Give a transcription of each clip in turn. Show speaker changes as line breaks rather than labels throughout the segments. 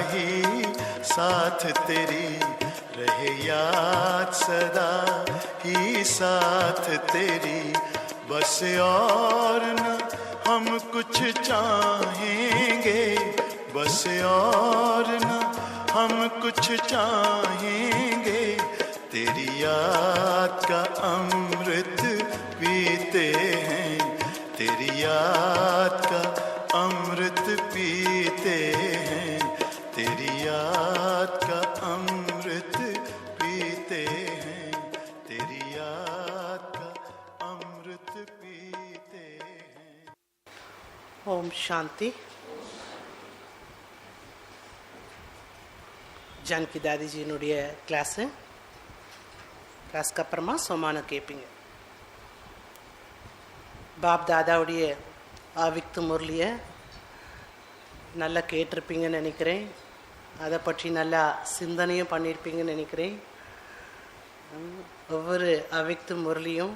ही साथ तेरी रहे याद सदा ही साथ तेरी। बस और न हम कुछ चाहेंगे, बस और न हम कुछ चाहेंगे, तेरी याद का अमृत पीते हैं, तेरी याद का अमृत पीते हैं, तेरी याद का अमृत पीते हैं, तेरी याद का अमृत पीते हैं।
ओम शांति। जानकी दादी जी नुडिய கிளாஸ்க்கு அப்புறமா சோமான கேட்பீங்க. பாப் தாதாவுடைய ஆவிக்து முரளியை நல்லா கேட்டிருப்பீங்கன்னு நினைக்கிறேன். அதை பற்றி நல்லா சிந்தனையும் பண்ணியிருப்பீங்கன்னு நினைக்கிறேன். ஒவ்வொரு அவிக்து முரளியும்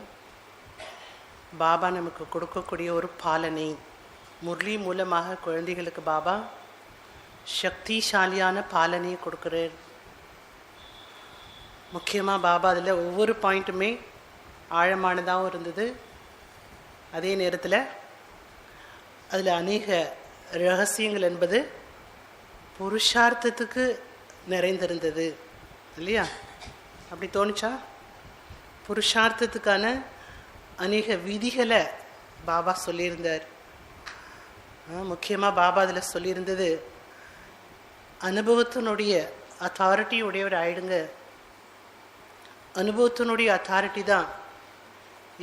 பாபா நமக்கு கொடுக்கக்கூடிய ஒரு பாலனை. முரளி மூலமாக குழந்தைகளுக்கு பாபா சக்திசாலியான பாலனையை கொடுக்குறார். முக்கியமாக பாபா அதில் ஒவ்வொரு பாயிண்ட்டுமே ஆழமானதாகவும் இருந்தது. அதே நேரத்தில் அதில் அநேக ரகசியங்கள் என்பது புருஷார்த்தத்துக்கு நிறைந்திருந்தது இல்லையா? அப்படி தோணுச்சா? புருஷார்த்தத்துக்கான அநேக விதிகளை பாபா சொல்லியிருந்தார். முக்கியமாக பாபா அதில் சொல்லியிருந்தது, அனுபவத்தினுடைய அத்தாரிட்டி உடையவர் ஆயிடுங்க. அனுபவத்தினுடைய அத்தாரிட்டி தான்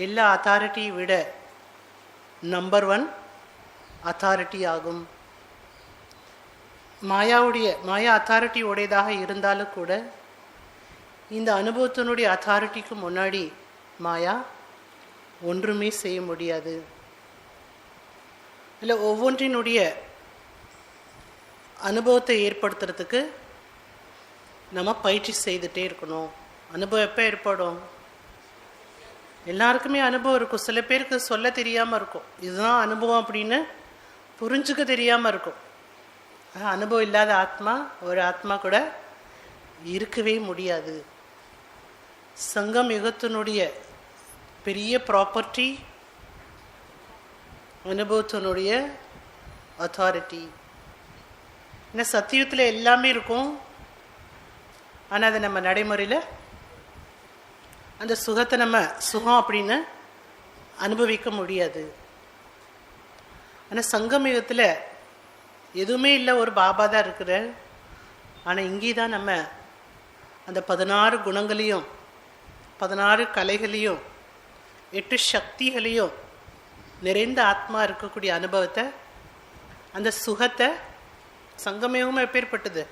எல்லா அத்தாரிட்டியை விட நம்பர் 1 அத்தாரிட்டி ஆகும். மாயா அத்தாரிட்டி உடையதாக இருந்தாலும் கூட இந்த அனுபவத்தினுடைய அத்தாரிட்டிக்கு முன்னாடி மாயா ஒன்றுமே செய்ய முடியாது. இல்லை, ஒவ்வொன்றினுடைய அனுபவத்தை ஏற்படுத்துறதுக்கு நம்ம பயிற்சி செய்துகிட்டே இருக்கணும். அனுபவம் எப்போ ஏற்படும்? எல்லாருக்குமே அனுபவம் இருக்கும். சில பேருக்கு சொல்ல தெரியாமல் இருக்கும், இதுதான் அனுபவம் அப்படின்னு புரிஞ்சுக்க தெரியாமல் இருக்கும். அனுபவம் இல்லாத ஆத்மா ஒரு ஆத்மா கூட இருக்கவே முடியாது. சங்கம் யுகத்தினுடைய பெரிய ப்ராப்பர்ட்டி அனுபவத்தினுடைய அத்தாரிட்டி. ஏன்னா சத்தியத்தில் எல்லாமே இருக்கும், ஆனால் அதை நம்ம நடைமுறையில் அந்த சுகத்தை நம்ம சுகம் அப்படின்னு அனுபவிக்க முடியாது. ஆனால் சங்கமயுகத்தில் எதுவுமே இல்லை, ஒரு பாபா தான் இருக்கிற. ஆனால் இங்கே தான் நம்ம அந்த 16 குணங்களையும் 16 கலைகளையும் 8 சக்திகளையும் நிறைந்த ஆத்மா இருக்கக்கூடிய அனுபவத்தை, அந்த சுகத்தை, சங்கமயுகமும் எப்பேற்பட்டது?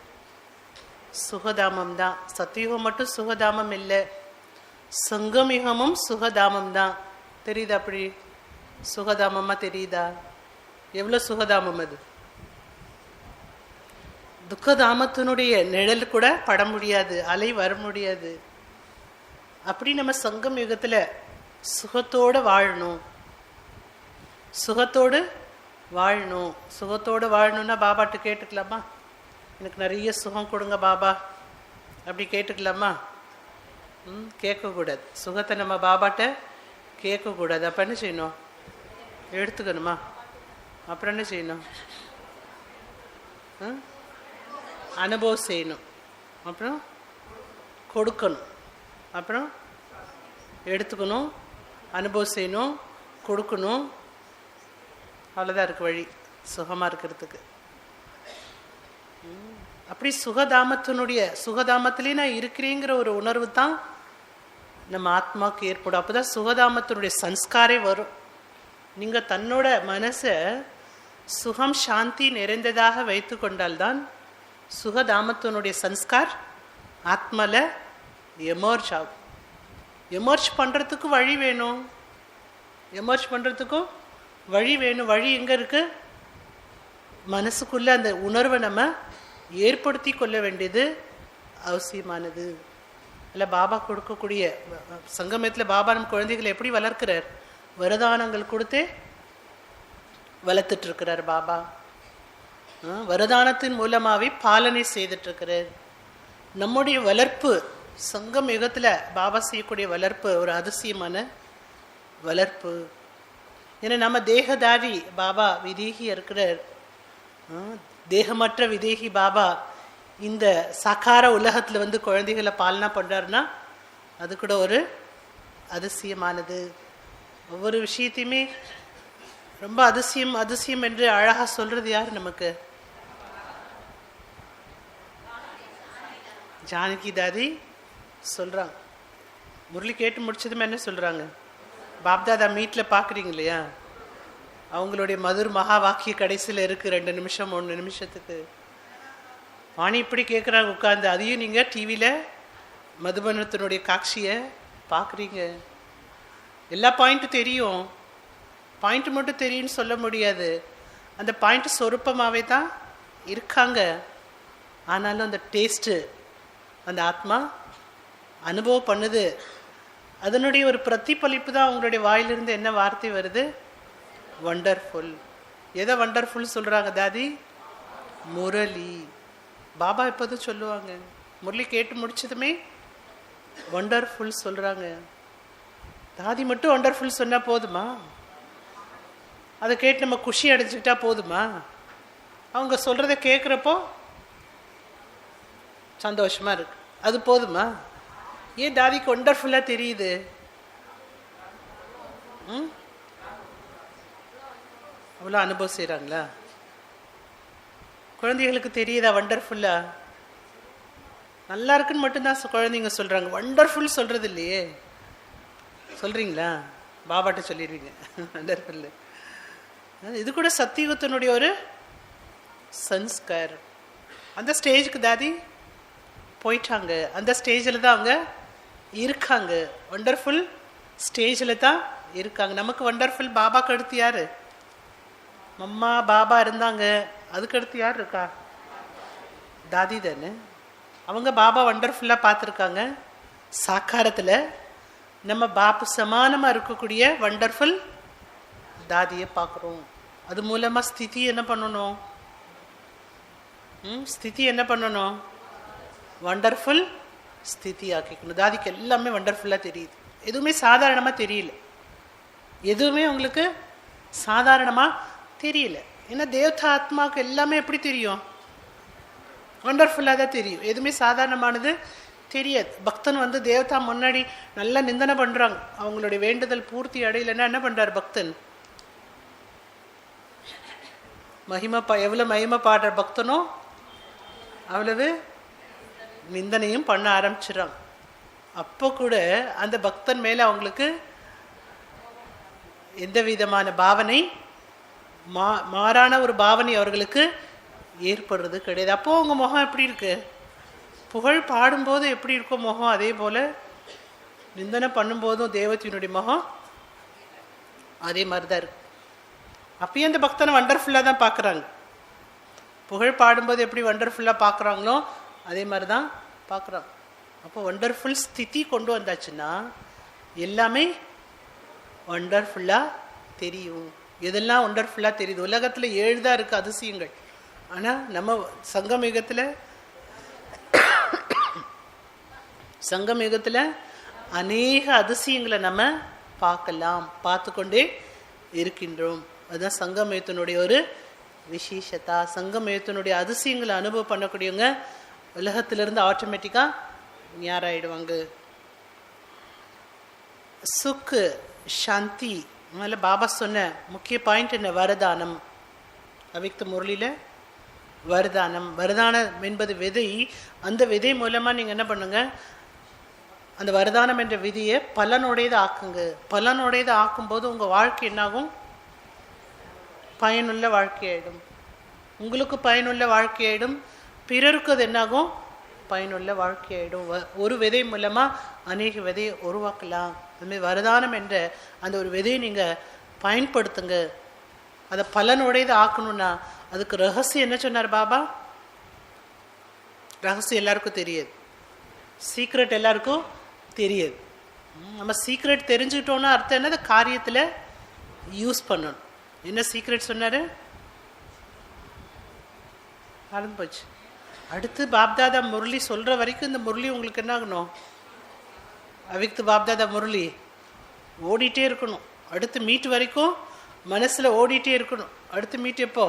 சுகதாமம் தான். சத்தியுகம் மட்டும் சுகதாமம் இல்லை, சங்கமயுகமும் சுகதாமம் தான். தெரியுதா? அப்படி சுகதாமமாக தெரியுதா? எவ்வளோ சுகதாமம் அது! துக்கதாமத்தினுடைய நிழல் கூட பட முடியாது, அலை வர முடியாது. அப்படி நம்ம சங்கம் யுகத்தில் சுகத்தோடு வாழணும். சுகத்தோடு வாழணும். சுகத்தோடு வாழணும்னா பாபாட்ட கேட்டுக்கலாமா? எனக்கு நிறைய சுகம் கொடுங்க பாபா, அப்படி கேட்டுக்கலாமா? கேட்கக்கூடாது. சுகத்தை நம்ம பாபாட்ட கேட்கக்கூடாது. அப்போ என்ன செய்யணும்? எடுத்துக்கணுமா? அப்புறம் என்ன செய்யணும்? அனுபவம் செய்யணும், அப்புறம் கொடுக்கணும், அப்புறம் எடுத்துக்கணும், அனுபவம் செய்யணும், கொடுக்கணும். அவ்வளோதான் இருக்குது வழி சுகமாக இருக்கிறதுக்கு. அப்படி சுகதாமத்திலே நான் இருக்கிறேங்கிற ஒரு உணர்வு தான் நம்ம ஆத்மாவுக்கு ஏற்படும். அப்போ தான் சுகதாமத்தினுடைய சன்ஸ்காரே வரும். நீங்கள் தன்னோட மனசை சுகம் சாந்தி நிறைந்ததாக வைத்து கொண்டால்தான் சுகதாமத்தினுடைய சன்ஸ்கார் ஆத்மாவில் எமர்ஜ் ஆகும். எமர்ஜ் பண்ணுறதுக்கு வழி வேணும். எமர்ஜ் பண்ணுறதுக்கும் வழி வேணும். வழி எங்கே இருக்குது? மனசுக்குள்ளே அந்த உணர்வை நம்ம ஏற்படுத்தி கொள்ள வேண்டியது அவசியமானது. இல்லை, பாபா கொடுக்கக்கூடிய சங்கமத்தில் பாபா நம்ம குழந்தைகளை எப்படி வளர்க்கிறார்? வரதானங்கள் கொடுத்தே வளர்த்துட்ருக்கிறார் பாபா. வரதானத்தின் மூலமாகவே பாலனை செய்துட்டு இருக்கிறார். நம்முடைய வளர்ப்பு சங்கம் யுகத்தில் பாபா செய்யக்கூடிய வளர்ப்பு ஒரு அதிசயமான வளர்ப்பு. ஏன்னா நம்ம தேகதாரி பாபா விதேகி இருக்கிறார். தேகமற்ற விதேகி பாபா இந்த சாக்கார உலகத்தில் குழந்தைகளை பாலனா பண்ணுறாருன்னா அது கூட ஒரு அதிசயமானது. ஒவ்வொரு விஷயத்தையுமே ரொம்ப அதிசயம் அதிசயம் என்று அழகாக சொல்றது யார் நமக்கு? ஜானகி தாதி சொல்றாங்க. முரளி கேட்டு முடிச்சதுமே என்ன சொல்றாங்க? பாப்தாதா மீட்டில் பார்க்குறீங்க இல்லையா, அவங்களுடைய மதுர் மகா வாக்கிய கடைசியில் இருக்கு 2 நிமிஷம் 1 நிமிஷத்துக்கு. வாணி இப்படி கேட்குறாங்க உட்காந்து. அதையும் நீங்கள் டிவியில் மதுபனத்தினுடைய காட்சியை பார்க்குறீங்க. எல்லா பாயிண்ட்டும் தெரியும், பாயிண்ட் மட்டும் தெரியும்னு சொல்ல முடியாது. அந்த பாயிண்ட் சொருப்பமாகவே தான் இருக்காங்க. ஆனாலும் அந்த டேஸ்ட்டு அந்த ஆத்மா அனுபவம் பண்ணுது. அதனுடைய ஒரு பிரதிபலிப்பு தான் அவங்களுடைய வாயிலிருந்து என்ன வார்த்தை வருது? வண்டர்ஃபுல். எதை வண்டர்ஃபுல் சொல்கிறாங்க தாதி? முரளி. பாபா எப்போதும் சொல்லுவாங்க. முரளி கேட்டு முடிச்சதுமே வண்டர்ஃபுல் சொல்கிறாங்க. தாதி மட்டும் வண்டர்ஃபுல் சொன்னால் போதுமா? அதை கேட்டு நம்ம குஷி அடைஞ்சிக்கிட்டா போதுமா? அவங்க சொல்கிறத கேட்குறப்போ சந்தோஷமாக இருக்கு, அது போதுமா? ஏன் தாதிக்கு ஒண்டர்ஃபுல்லாக தெரியுது? அவ்வளோ அனுபவம் செய்கிறாங்களா? குழந்தைகளுக்கு தெரியுதா வண்டர்ஃபுல்லா? நல்லா இருக்குன்னு மட்டும்தான் குழந்தைங்க சொல்கிறாங்க, வண்டர்ஃபுல் சொல்கிறது இல்லையே. சொல்கிறீங்களா? பாபாட்ட சொல்லிடுவீங்க வண்டர்ஃபுல்லு. இது கூட சத்தியுகத்தினுடைய ஒரு சன்ஸ்கார். அந்த ஸ்டேஜுக்கு தாதி போயிட்டாங்க. அந்த ஸ்டேஜில் தான் அவங்க இருக்காங்க. வண்டர்ஃபுல் ஸ்டேஜில் தான் இருக்காங்க. நமக்கு வண்டர்ஃபுல் பாபாக்கு அடுத்து யார்? மம்மா பாபா இருந்தாங்க, அதுக்கு அடுத்து யார் இருக்கா? தாதி தானே. அவங்க பாபா வண்டர்ஃபுல்லாக பார்த்துருக்காங்க. சாக்காரத்தில் நம்ம பாப்பு சமானமாக இருக்கக்கூடிய வண்டர்ஃபுல் தாதியை பார்க்குறோம். அது மூலமாக ஸ்திதி என்ன பண்ணணும்? ஸ்திதி என்ன பண்ணணும்? வண்டர்ஃபுல் ஸ்திதி ஆக்கிக்கணும். தாதிக்கு எல்லாமே வண்டர்ஃபுல்லாக தெரியுது. எதுவுமே சாதாரணமாக தெரியல. எதுவுமே உங்களுக்கு சாதாரணமாக தெரியல. ஏன்னா தேவதா ஆத்மாவுக்கு எல்லாமே எப்படி தெரியும்? வண்டர்ஃபுல்லாக தான் தெரியும். எதுவுமே சாதாரணமானது தெரியாது. பக்தன் தேவதா முன்னாடி நல்லா நிந்தனை பண்ணுறாங்க, அவங்களுடைய வேண்டுதல் பூர்த்தி அடையலைன்னா என்ன பண்ணுறார் பக்தன்? எவ்வளோ மகிமை பாடுற பக்தனோ அவ்வளவு நிந்தனையும் பண்ண ஆரம்பிச்சிடறாங்க. அப்போ கூட அந்த பக்தன் மேலே அவங்களுக்கு எந்த விதமான பாவனை மாறான ஒரு பாவனை அவர்களுக்கு ஏற்படுறது கிடையாது. அப்போ அவங்க முகம் எப்படி இருக்கு? புகழ் பாடும்போது எப்படி இருக்கும் முகம், அதே போல் நிந்தனை பண்ணும்போதும் தேவத்தினுடைய முகம் அதே மாதிரி தான் இருக்கு. அப்பயும் அந்த பக்தனை வண்டர்ஃபுல்லாக தான் பார்க்குறாங்க. புகழ் பாடும்போது எப்படி வண்டர்ஃபுல்லாக பார்க்குறாங்களோ அதே மாதிரி தான் பார்க்குறாங்க. அப்போ வண்டர்ஃபுல் ஸ்திதி கொண்டு வந்தாச்சுன்னா எல்லாமே வண்டர்ஃபுல்லாக தெரியும். எதெல்லாம் வண்டர்ஃபுல்லாக தெரியுது? உலகத்தில் 7 தான் இருக்குது அதிசயங்கள். ஆனால் நம்ம சங்கமயுகத்தில் அநேக அதிசயங்களை நம்ம பார்க்கலாம், பார்த்து கொண்டே இருக்கின்றோம். அதுதான் சங்கமயுகத்தினுடைய ஒரு விசேஷத்தா. சங்கமயுகத்தினுடைய அதிசயங்களை அனுபவம் பண்ணக்கூடியவங்க உலகத்திலிருந்து ஆட்டோமேட்டிக்காக ஞாராயிடுவாங்க. சுக்கு சாந்தி. அதனால் பாபா சொன்ன முக்கிய பாயிண்ட் என்ன? வரதானம். அவிக்த முரளியில் வரதானம். வரதானம் என்பது விதை. அந்த விதை மூலமாக நீங்கள் என்ன பண்ணுங்க? அந்த வரதானம் என்ற விதியை பலனுடையதை ஆக்குங்க. பலனுடையதை ஆக்கும்போது உங்கள் வாழ்க்கை என்னாகும்? பயனுள்ள வாழ்க்கையாயிடும். உங்களுக்கு பயனுள்ள வாழ்க்கையாயிடும், பிறருக்கு அது என்னாகும்? பயனுள்ள வாழ்க்கையாயிடும். ஒரு விதை மூலமாக அநேக விதையை உருவாக்கலாம். அதுமாதிரி வரதானம் என்ற அந்த ஒரு விதையை நீங்கள் பயன்படுத்துங்க. அதை பலனுடையதை ஆக்கணும்னா அதுக்கு ரகசியம் என்ன சொன்னார் பாபா? ரகசியம் எல்லாருக்கும் தெரியாது, சீக்ரெட் எல்லாருக்கும் தெரியாது. நம்ம சீக்ரெட் தெரிஞ்சுக்கிட்டோன்னா அர்த்தம் என்ன? காரியத்தில் யூஸ் பண்ணணும். என்ன சீக்ரெட் சொன்னார்? நடந்து போச்சு. அடுத்து பாப்தாதா முரளி சொல்கிற வரைக்கும் இந்த முரளி உங்களுக்கு என்ன ஆகணும்? அவிக்து பாப்தாதா முரளி ஓடிட்டே இருக்கணும். அடுத்து மீட் வரைக்கும் மனசில் ஓடிட்டே இருக்கணும். அடுத்து மீட் எப்போ?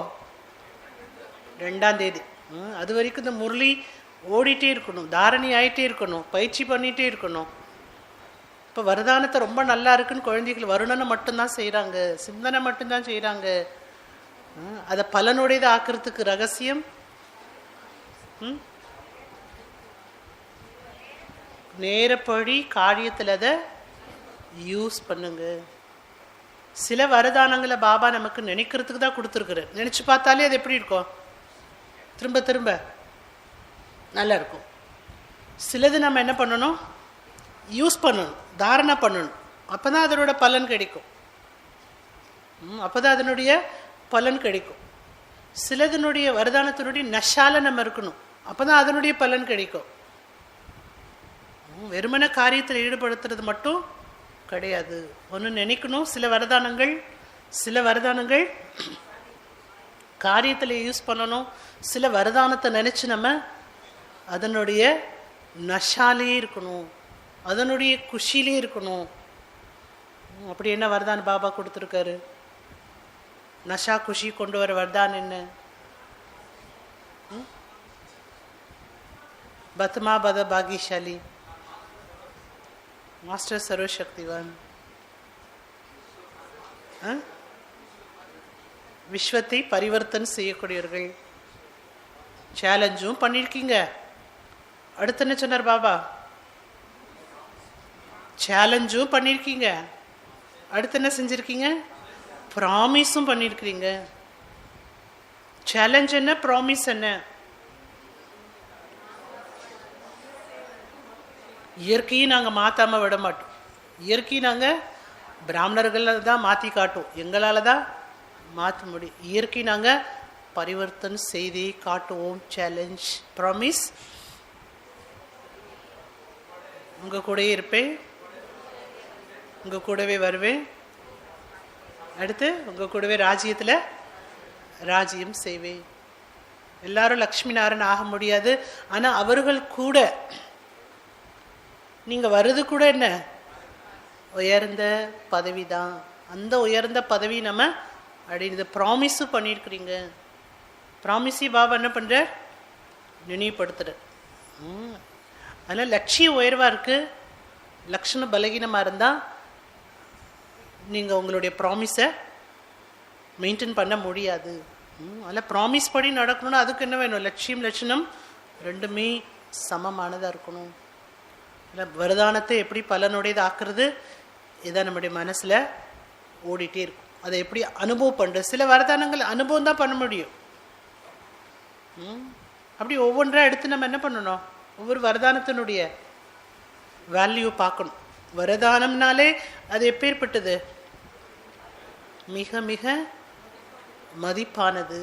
2ஆம் தேதி. அது வரைக்கும் இந்த முரளி ஓடிட்டே இருக்கணும், தாரணி ஆகிட்டே இருக்கணும், பயிற்சி பண்ணிகிட்டே இருக்கணும். இப்போ வரதானத்தை ரொம்ப நல்லா இருக்குன்னு குழந்தைகள் வருணனை மட்டும்தான் செய்கிறாங்க, சிந்தனை மட்டும்தான் செய்கிறாங்க. அதை பலனுடையதை ஆக்கிறதுக்கு ரகசியம் நேரப்படி காரியத்தில் அதை யூஸ் பண்ணுங்க. சில வரதானங்களை பாபா நமக்கு நினைக்கிறதுக்கு தான் கொடுத்துருக்குற. நினச்சி பார்த்தாலே அது எப்படி இருக்கும்? திரும்ப திரும்ப நல்லா இருக்கும். சிலது நம்ம என்ன பண்ணணும்? யூஸ் பண்ணணும், தாரணை பண்ணணும். அப்போ தான் அதனோட பலன் கிடைக்கும். அப்போ தான் அதனுடைய பலன் கிடைக்கும். சிலதனுடைய வரதானத்தினுடைய நஷால நம்ம இருக்கணும். அப்போ தான் அதனுடைய பலன் கிடைக்கும். வெறுமன காரியத்தில் ஈடுபடுத்துறது மட்டும் கிடையாது. ஒன்று நினைக்கணும். சில வரதானங்கள் காரியத்தில் யூஸ் பண்ணணும். சில வரதானத்தை நினச்சி நம்ம அதனுடைய நஷாலே இருக்கணும், அதனுடைய குஷிலே இருக்கணும். அப்படி என்ன வரதான் பாபா கொடுத்துருக்காரு? நஷா குஷி கொண்டு வர வரதான் என்ன? பத்மா பத பாகியசாலி, மாஸ்டர் சர்வசக்திவான், விஸ்வத்தை பரிவர்த்தனை செய்யக்கூடியவர்கள். சேலஞ்சும் பண்ணியிருக்கீங்க. அடுத்து என்ன சொன்னார் பாபா? சேலஞ்சும் பண்ணியிருக்கீங்க. அடுத்து என்ன செஞ்சுருக்கீங்க? ப்ராமிஸும் பண்ணியிருக்கிறீங்க. சேலஞ்ச் என்ன, ப்ராமிஸ் என்ன? இயற்கையை நாங்கள் மாற்றாமல் விட மாட்டோம். இயற்கையை நாங்கள் பிராமணர்கள் தான் மாற்றி காட்டும், எங்களால் தான் மாற்ற முடியும். இயற்கை நாங்கள் பரிவர்த்தனை செய்தி காட்டுவோம். Challenge, promise. உங்கள் கூடவே இருப்பேன், உங்கள் கூடவே வருவேன். அடுத்து உங்கள் கூடவே ராஜ்யத்தில் ராஜ்யம் செய்வேன். எல்லாரும் லக்ஷ்மி நாராயணன் ஆக முடியாது. ஆனால் அவர்கள் கூட நீங்கள் வர்றது கூட என்ன உயர்ந்த பதவி தான். அந்த உயர்ந்த பதவி நம்ம அப்படின்னு ப்ராமிஸும் பண்ணியிருக்கிறீங்க. ப்ராமிஸி பாபா என்ன பண்ணுற? நினைவுபடுத்துகிற. அதனால் லட்சியம் உயர்வாக இருக்குது, லட்சணம் பலகீனமாக இருந்தால் நீங்கள் உங்களுடைய ப்ராமிஸை மெயின்டைன் பண்ண முடியாது. அதில் ப்ராமிஸ் படி நடக்கணும்னா அதுக்கு என்ன வேணும்? லட்சியம் லட்சணம் ரெண்டுமே சமமானதாக இருக்கணும். இல்லை வரதானத்தை எப்படி பலனுடையது ஆக்குறது, இதான் நம்முடைய மனசில் ஓடிட்டே இருக்கும். அதை எப்படி அனுபவம் பண்ணுறது? சில வரதானங்கள் அனுபவம் தான் பண்ண முடியும். அப்படி ஒவ்வொன்றா எடுத்து நம்ம என்ன பண்ணணும்? ஒவ்வொரு வரதானத்தினுடைய வேல்யூ பார்க்கணும். வரதானம்னாலே அது எப்பேற்பட்டது? மிக மிக மதிப்பானது,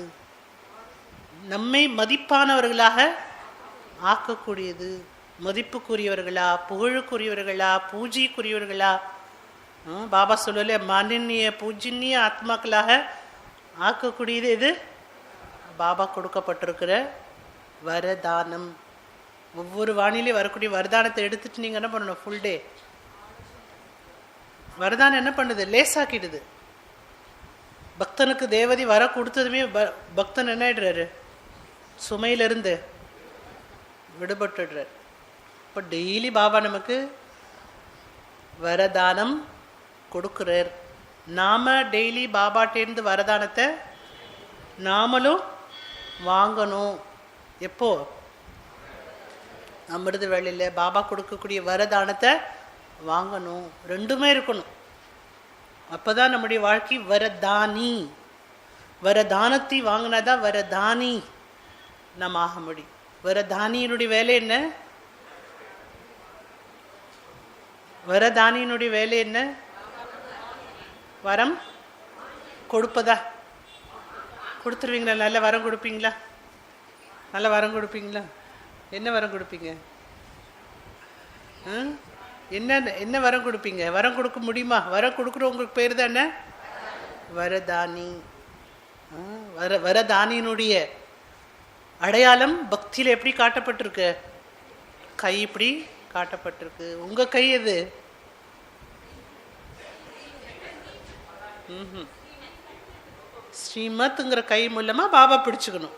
நம்மை மதிப்பானவர்களாக ஆக்கக்கூடியது. மதிப்புக்குரியவர்களா, புகழுக்குரியவர்களா, பூஜைக்குரியவர்களா? பாபா சொல்லல, மானின்ய பூஜ்ய ஆத்மாக்களாக ஆக்கக்கூடியது இது பாபா கொடுக்கப்பட்டிருக்கிற வரதானம். ஒவ்வொரு வானிலையும் வரக்கூடிய வரதானத்தை எடுத்துட்டு நீங்கள் என்ன பண்ணணும்? ஃபுல் டே வரதானம் என்ன பண்ணுது? லேசாக்கிடுது. பக்தனுக்கு தேவதி வர கொடுத்ததுமே பக்தன் என்ன ஆயிடுறாரு? சுமையிலிருந்து விடுபட்டுடுறார். இப்போ டெய்லி பாபா நமக்கு வரதானம் கொடுக்குறார். நாம டெய்லி பாபாட்டேருந்து வரதானத்தை நாமளும் வாங்கணும். எப்போ? அமிர்த வேளையில் பாபா கொடுக்கக்கூடிய வரதானத்தை வாங்கணும். ரெண்டுமே இருக்கணும். அப்போதான் நம்முடைய வாழ்க்கை வரதானி. வரதானத்தை வாங்கினாதான் வரதானி நம்ம ஆக முடியும். வரதானியினுடைய வேலை என்ன? வரதானியினுடைய வேலை என்ன? வரம் கொடுப்பதா? கொடுத்துருவீங்களா? நல்ல வரம் கொடுப்பீங்களா? நல்ல வரம் கொடுப்பீங்களா? என்ன வரம் கொடுப்பீங்க? என்ன என்ன வரம் கொடுப்பீங்க? வரம் கொடுக்க முடியுமா? வரம் கொடுக்குறவங்களுக்கு பேர் தான் என்ன? வரதானி. வரதானியினுடைய அடையாளம் பக்தியில் எப்படி காட்டப்பட்டிருக்கு? கை இப்படி காட்டப்பட்டிருக்கு. உங்க கை எது? ஸ்ரீமத்ங்கிற கை மூலமா பாபா பிடிச்சுக்கணும்.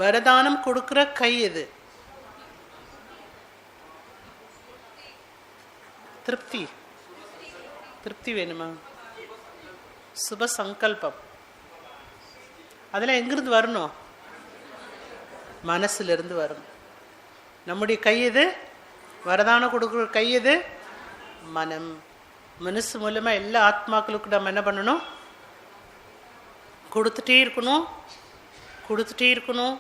வரதானம் கொடுக்கிற கை எது? திருப்தி. திருப்தி வேணுமா? சுப சங்கல்பம். அதெல்லாம் எங்கிருந்து வரணும்? மனசுல இருந்து வரணும். நம்முடைய கை எது? வரதானம் கொடுக்குற கை எது? மனம். மனசு மூலமா எல்லா ஆத்மாக்களுக்கும் நம்ம என்ன பண்ணணும்? கொடுத்துட்டே இருக்கணும், கொடுத்துட்டே இருக்கணும்.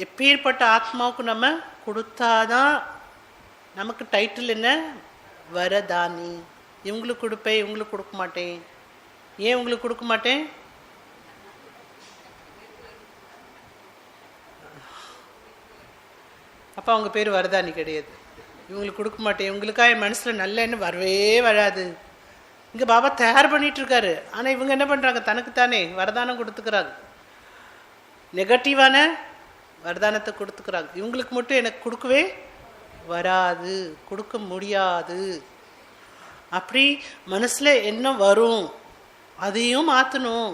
எப்பேற்பட்ட ஆத்மாவுக்கு நம்ம கொடுத்தாதான் நமக்கு டைட்டில் என்ன? வரதானி. இவங்களுக்கு கொடுப்பேன், இவங்களுக்கு கொடுக்க மாட்டேன். ஏன் உங்களுக்கு கொடுக்க மாட்டேன்? அப்போ அவங்க பேர் வரதானி கிடையாது. இவங்களுக்கு கொடுக்க மாட்டேன், இவங்களுக்காக என் மனசில் நல்ல எண்ணம் வரவே வராது. இங்கே பாபா தயார் பண்ணிட்டு இருக்காரு. ஆனால் இவங்க என்ன பண்ணுறாங்க? தனக்குத்தானே வரதானம் கொடுத்துக்கிறாங்க. நெகட்டிவான வரதானத்தை கொடுத்துக்கிறாங்க. இவங்களுக்கு மட்டும் எனக்கு கொடுக்கவே வராது, கொடுக்க முடியாது. அப்படி மனசில் என்ன வரும் அதையும் மாற்றணும்.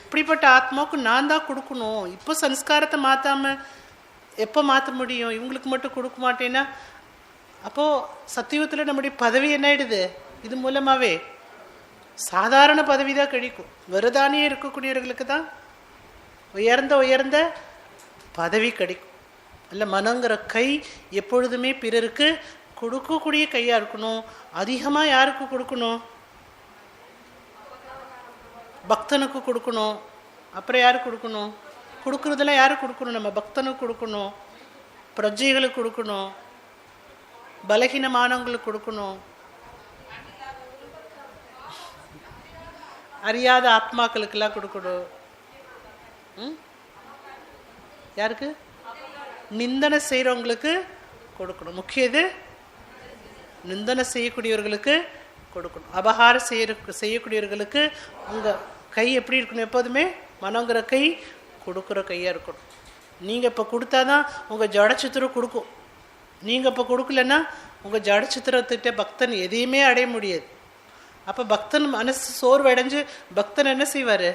எப்படிப்பட்ட ஆத்மாவுக்கு நான் தான் கொடுக்கணும். இப்போ சன்ஸ்காரத்தை மாற்றாமல் எப்போ மாற்ற முடியும்? இவங்களுக்கு மட்டும் கொடுக்க மாட்டேன்னா அப்போது சத்தியுகத்தில் நம்முடைய பதவி என்ன ஆயிடுது? இது மூலமாகவே சாதாரண பதவி தான் கிடைக்கும். வரதானியே இருக்கக்கூடியவர்களுக்கு தான் உயர்ந்த உயர்ந்த பதவி கிடைக்கும். அல்ல, மனங்கிற கை எப்பொழுதுமே பிறருக்கு கொடுக்கக்கூடிய கையாக இருக்கணும். அதிகமாக யாருக்கு கொடுக்கணும்? பக்தனுக்கு கொடுக்கணும். அப்புறம் யாருக்கு கொடுக்கணும்? கொடுக்குறதெல்லாம் யாருக்கு கொடுக்கணும்? நம்ம பக்தனுக்கு கொடுக்கணும், பிரஜைகளுக்கு கொடுக்கணும், பலகீனமானவங்களுக்கு கொடுக்கணும், அறியாத ஆத்மாக்களுக்கெல்லாம் கொடுக்கணும். யாருக்கு? நிந்தனை செய்கிறவங்களுக்கு கொடுக்கணும். முக்கியது நிந்தனை செய்யக்கூடியவர்களுக்கு கொடுக்கணும். அபகாரம் செய்யக்கூடியவர்களுக்கு உங்கள் கை எப்படி இருக்கணும்? எப்போதுமே மனங்கிற கை கொடுக்குற கையாக இருக்கணும். நீங்கள் இப்போ கொடுத்தாதான் உங்கள் ஜடச்சித்திரம் கொடுக்கும். நீங்கள் இப்போ கொடுக்கலன்னா உங்கள் ஜடச்சித்திரத்திட்ட பக்தன் எதையுமே அடைய முடியாது. அப்போ பக்தன் மனசு சோர்வடைஞ்சு பக்தன் என்ன செய்வார்?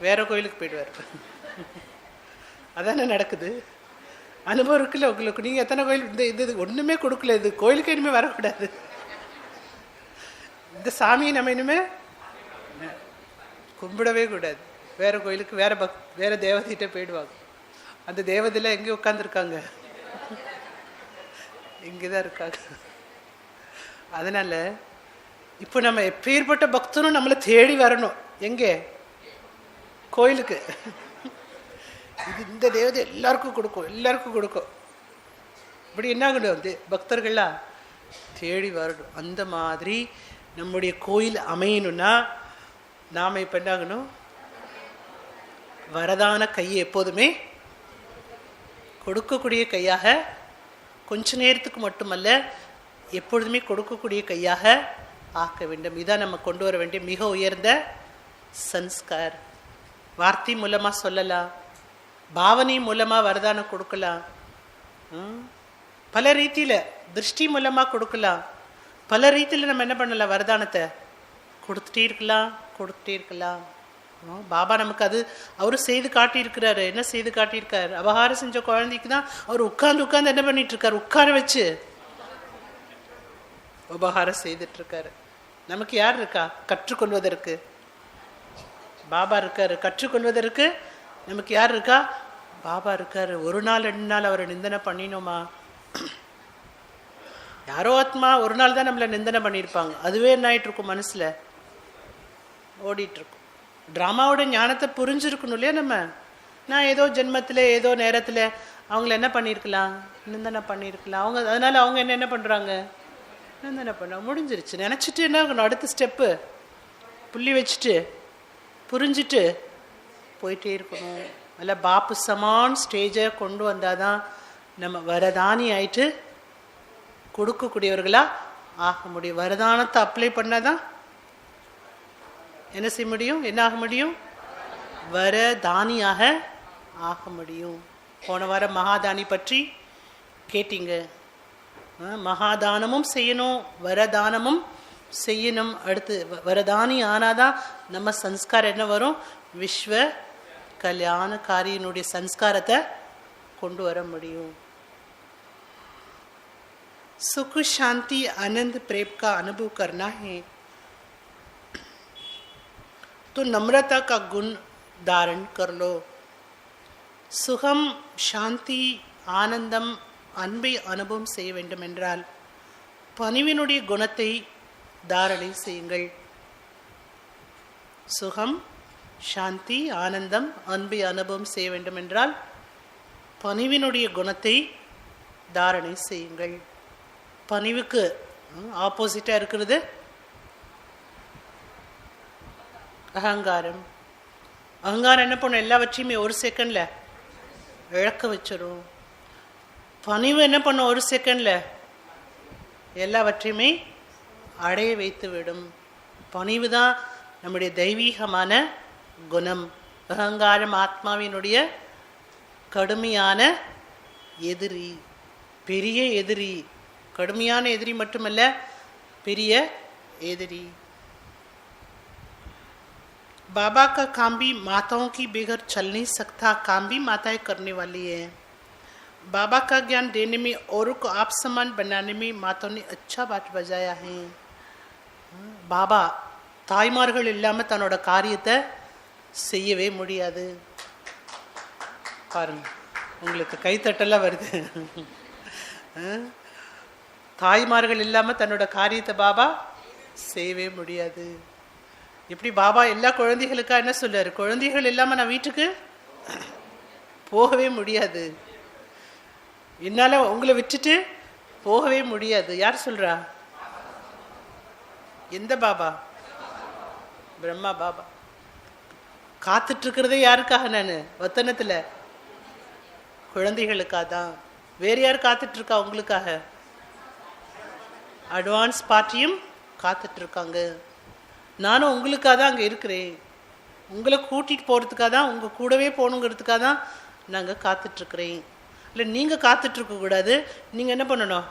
வேற கோயிலுக்கு போயிடுவார். அதானே நடக்குது. அனுபவம் இருக்குல்ல உங்களுக்கு. நீங்கள் எத்தனை கோயில் இது ஒன்றுமே கொடுக்கல, இது கோயிலுக்கு இனிமேல் வரக்கூடாது, இந்த சாமியை நம்ம இனிமேல் கும்பிடவே கூடாது, வேற கோயிலுக்கு வேற தேவதைகிட்ட போயிடுவாங்க. அந்த தேவதையில் எங்கே உட்காந்துருக்காங்க? இங்கே தான் இருக்காங்க. அதனால இப்போ நம்ம எப்பேற்பட்ட பக்தனும் நம்மளை தேடி வரணும். எங்கே? கோயிலுக்கு. இது இந்த தேவதை எல்லாருக்கும் கொடுக்கும், எல்லாருக்கும் கொடுக்கும். இப்படி என்ன ஆகணும்? பக்தர்கள்லாம் தேடி வரணும். அந்த மாதிரி நம்முடைய கோயில் அமையணும்னா நாம் இப்போ என்ன ஆகணும்? வரதான கையை எப்போதுமே கொடுக்கக்கூடிய கையாக, கொஞ்ச நேரத்துக்கு மட்டுமல்ல எப்பொழுதுமே கொடுக்கக்கூடிய கையாக ஆக்க வேண்டும். இதான் நம்ம கொண்டு வர வேண்டிய மிக உயர்ந்த சன்ஸ்கார். வார்த்தை மூலமாக சொல்லலாம், பாவனை மூலமாக வரதானம் கொடுக்கலாம், பல ரீதியில் திருஷ்டி மூலமாக கொடுக்கலாம், பல ரீதியில் நம்ம என்ன பண்ணலாம்? வரதானத்தை கொடுத்துட்டே இருக்கலாம். பாபா நமக்கு அது அவரு செய்து காட்டியிருக்கிறாரு. என்ன செய்து காட்டியிருக்காரு? அபகாரம் செஞ்ச குழந்தைக்கு தான் அவர் உட்கார்ந்து என்ன பண்ணிட்டு இருக்காரு? உட்கார வச்சு உபகாரம் செய்துட்டு இருக்காரு. நமக்கு யார் இருக்கா? கற்றுக்கொள்வதற்கு பாபா இருக்காரு. கற்றுக்கொள்வதற்கு நமக்கு யார் இருக்கா? பாபா இருக்காரு. ஒரு நாள் 2 நாள் அவரை நிந்தனை பண்ணினோமா? யாரோ ஆத்மா ஒரு நாள் தான் நம்மளை நிந்தனை பண்ணியிருப்பாங்க. அதுவே என்ன ஆயிட்டு இருக்கும்? மனசுல ஓடிட்டு இருக்கும். ட்ராமாவோட ஞானத்தை புரிஞ்சிருக்கணும் இல்லையா? நான் ஏதோ ஜென்மத்தில் ஏதோ நேரத்தில் அவங்கள என்ன பண்ணியிருக்கலாம்? நிந்தனை பண்ணியிருக்கலாம். அதனால அவங்க என்ன பண்ணுறாங்க? நிந்தனை பண்ண முடிஞ்சிருச்சு நினச்சிட்டு என்ன ஆகணும்? அடுத்த ஸ்டெப்பு புள்ளி வச்சுட்டு புரிஞ்சிட்டு போயிட்டே இருக்கணும். அல்ல, பாப்பு சமான் ஸ்டேஜை கொண்டு வந்தால் தான் நம்ம வரதானி ஆயிட்டு கொடுக்கக்கூடியவர்களா ஆக முடியும். வரதானத்தை அப்ளை பண்ணாதான் என்ன செய்ய முடியும்? என்ன ஆக முடியும்? வரதானியாக ஆக முடியும். போன வாரம் மகாதானி பற்றி கேட்டீங்க. மகாதானமும் செய்யணும், வரதானமும் செய்யணும். அடுத்து வரதானி ஆனாதான் நம்ம சன்ஸ்காரம் என்ன வரும்? விஸ்வ கல்யாணக்காரியினுடைய சன்ஸ்காரத்தை கொண்டு வர முடியும். सुख शांति आनंद प्रेम का अनुभव करना है तो नम्रता का गुण धारण कर लो. சுகம், சாந்தி, ஆனந்தம், அன்பை அனுபவம் செய்ய வேண்டும் என்றால் பணிவினுடைய குணத்தை தாரணை செய்யுங்கள். சுகம், சாந்தி, ஆனந்தம், அன்பை அனுபவம் செய்ய வேண்டும் என்றால் பணிவினுடைய குணத்தை தாரணை செய்யுங்கள். பணிவுக்கு ஆப்போசிட்டாக இருக்கிறது அகங்காரம். அகங்காரம் என்ன பண்ணும்? எல்லாவற்றையுமே ஒரு செகண்டில் இழக்க வச்சிடும். பணிவு என்ன பண்ணும்? ஒரு செகண்டில் எல்லாவற்றையுமே அடைய வைத்து விடும். பணிவு தான் நம்முடைய தெய்வீகமான குணம். அகங்காரம் ஆத்மாவினுடைய கடுமையான எதிரி, பெரிய எதிரி. கடுமையான எதிரி மட்டுமல்ல, பெரிய எதிரி. बाबा का काम भी माताओं की बगैर चल नहीं सकता. काम भी माताएं करने वाली है. बाबा का ज्ञान देने में, औरों को आप समान बनाने में माताओं ने अच्छा बात बजाया है. பாபா தாய்மார்கள் இல்லாமல் தன்னோட காரியத்தை செய்யவே முடியாது. பாருங்க, உங்களுக்கு கைத்தட்டெல்லாம் வருது. தாய்மார்கள் இல்லாமல் தன்னோட காரியத்தை பாபா செய்யவே முடியாது. இப்படி பாபா எல்லா குழந்தைகளுக்கா என்ன சொல்றாரு? குழந்தைகள் இல்லாமல் நான் வீட்டுக்கு போகவே முடியாது, என்னால் உங்களை விட்டுட்டு போகவே முடியாது. யார் சொல்றா? எந்த பாபா? பிரம்மா பாபா. காத்துட்டு இருக்கிறதே யாருக்காக? நான் வத்தனத்தில் குழந்தைகளுக்காக தான். வேறு யார் காத்துட்டு இருக்கா உங்களுக்காக? அட்வான்ஸ் பார்ட்டியும் காத்துட்டு இருக்காங்க. நானும் உங்களுக்காக தான் அங்கே இருக்கிறேன். உங்களை கூட்டிகிட்டு போகிறதுக்காக தான், உங்கள் கூடவே போகணுங்கிறதுக்காக தான் நாங்கள் காத்துட்ருக்குறேன். இல்லை நீங்கள் காத்துட்ருக்கக்கூடாது. நீங்கள் என்ன பண்ணணும்?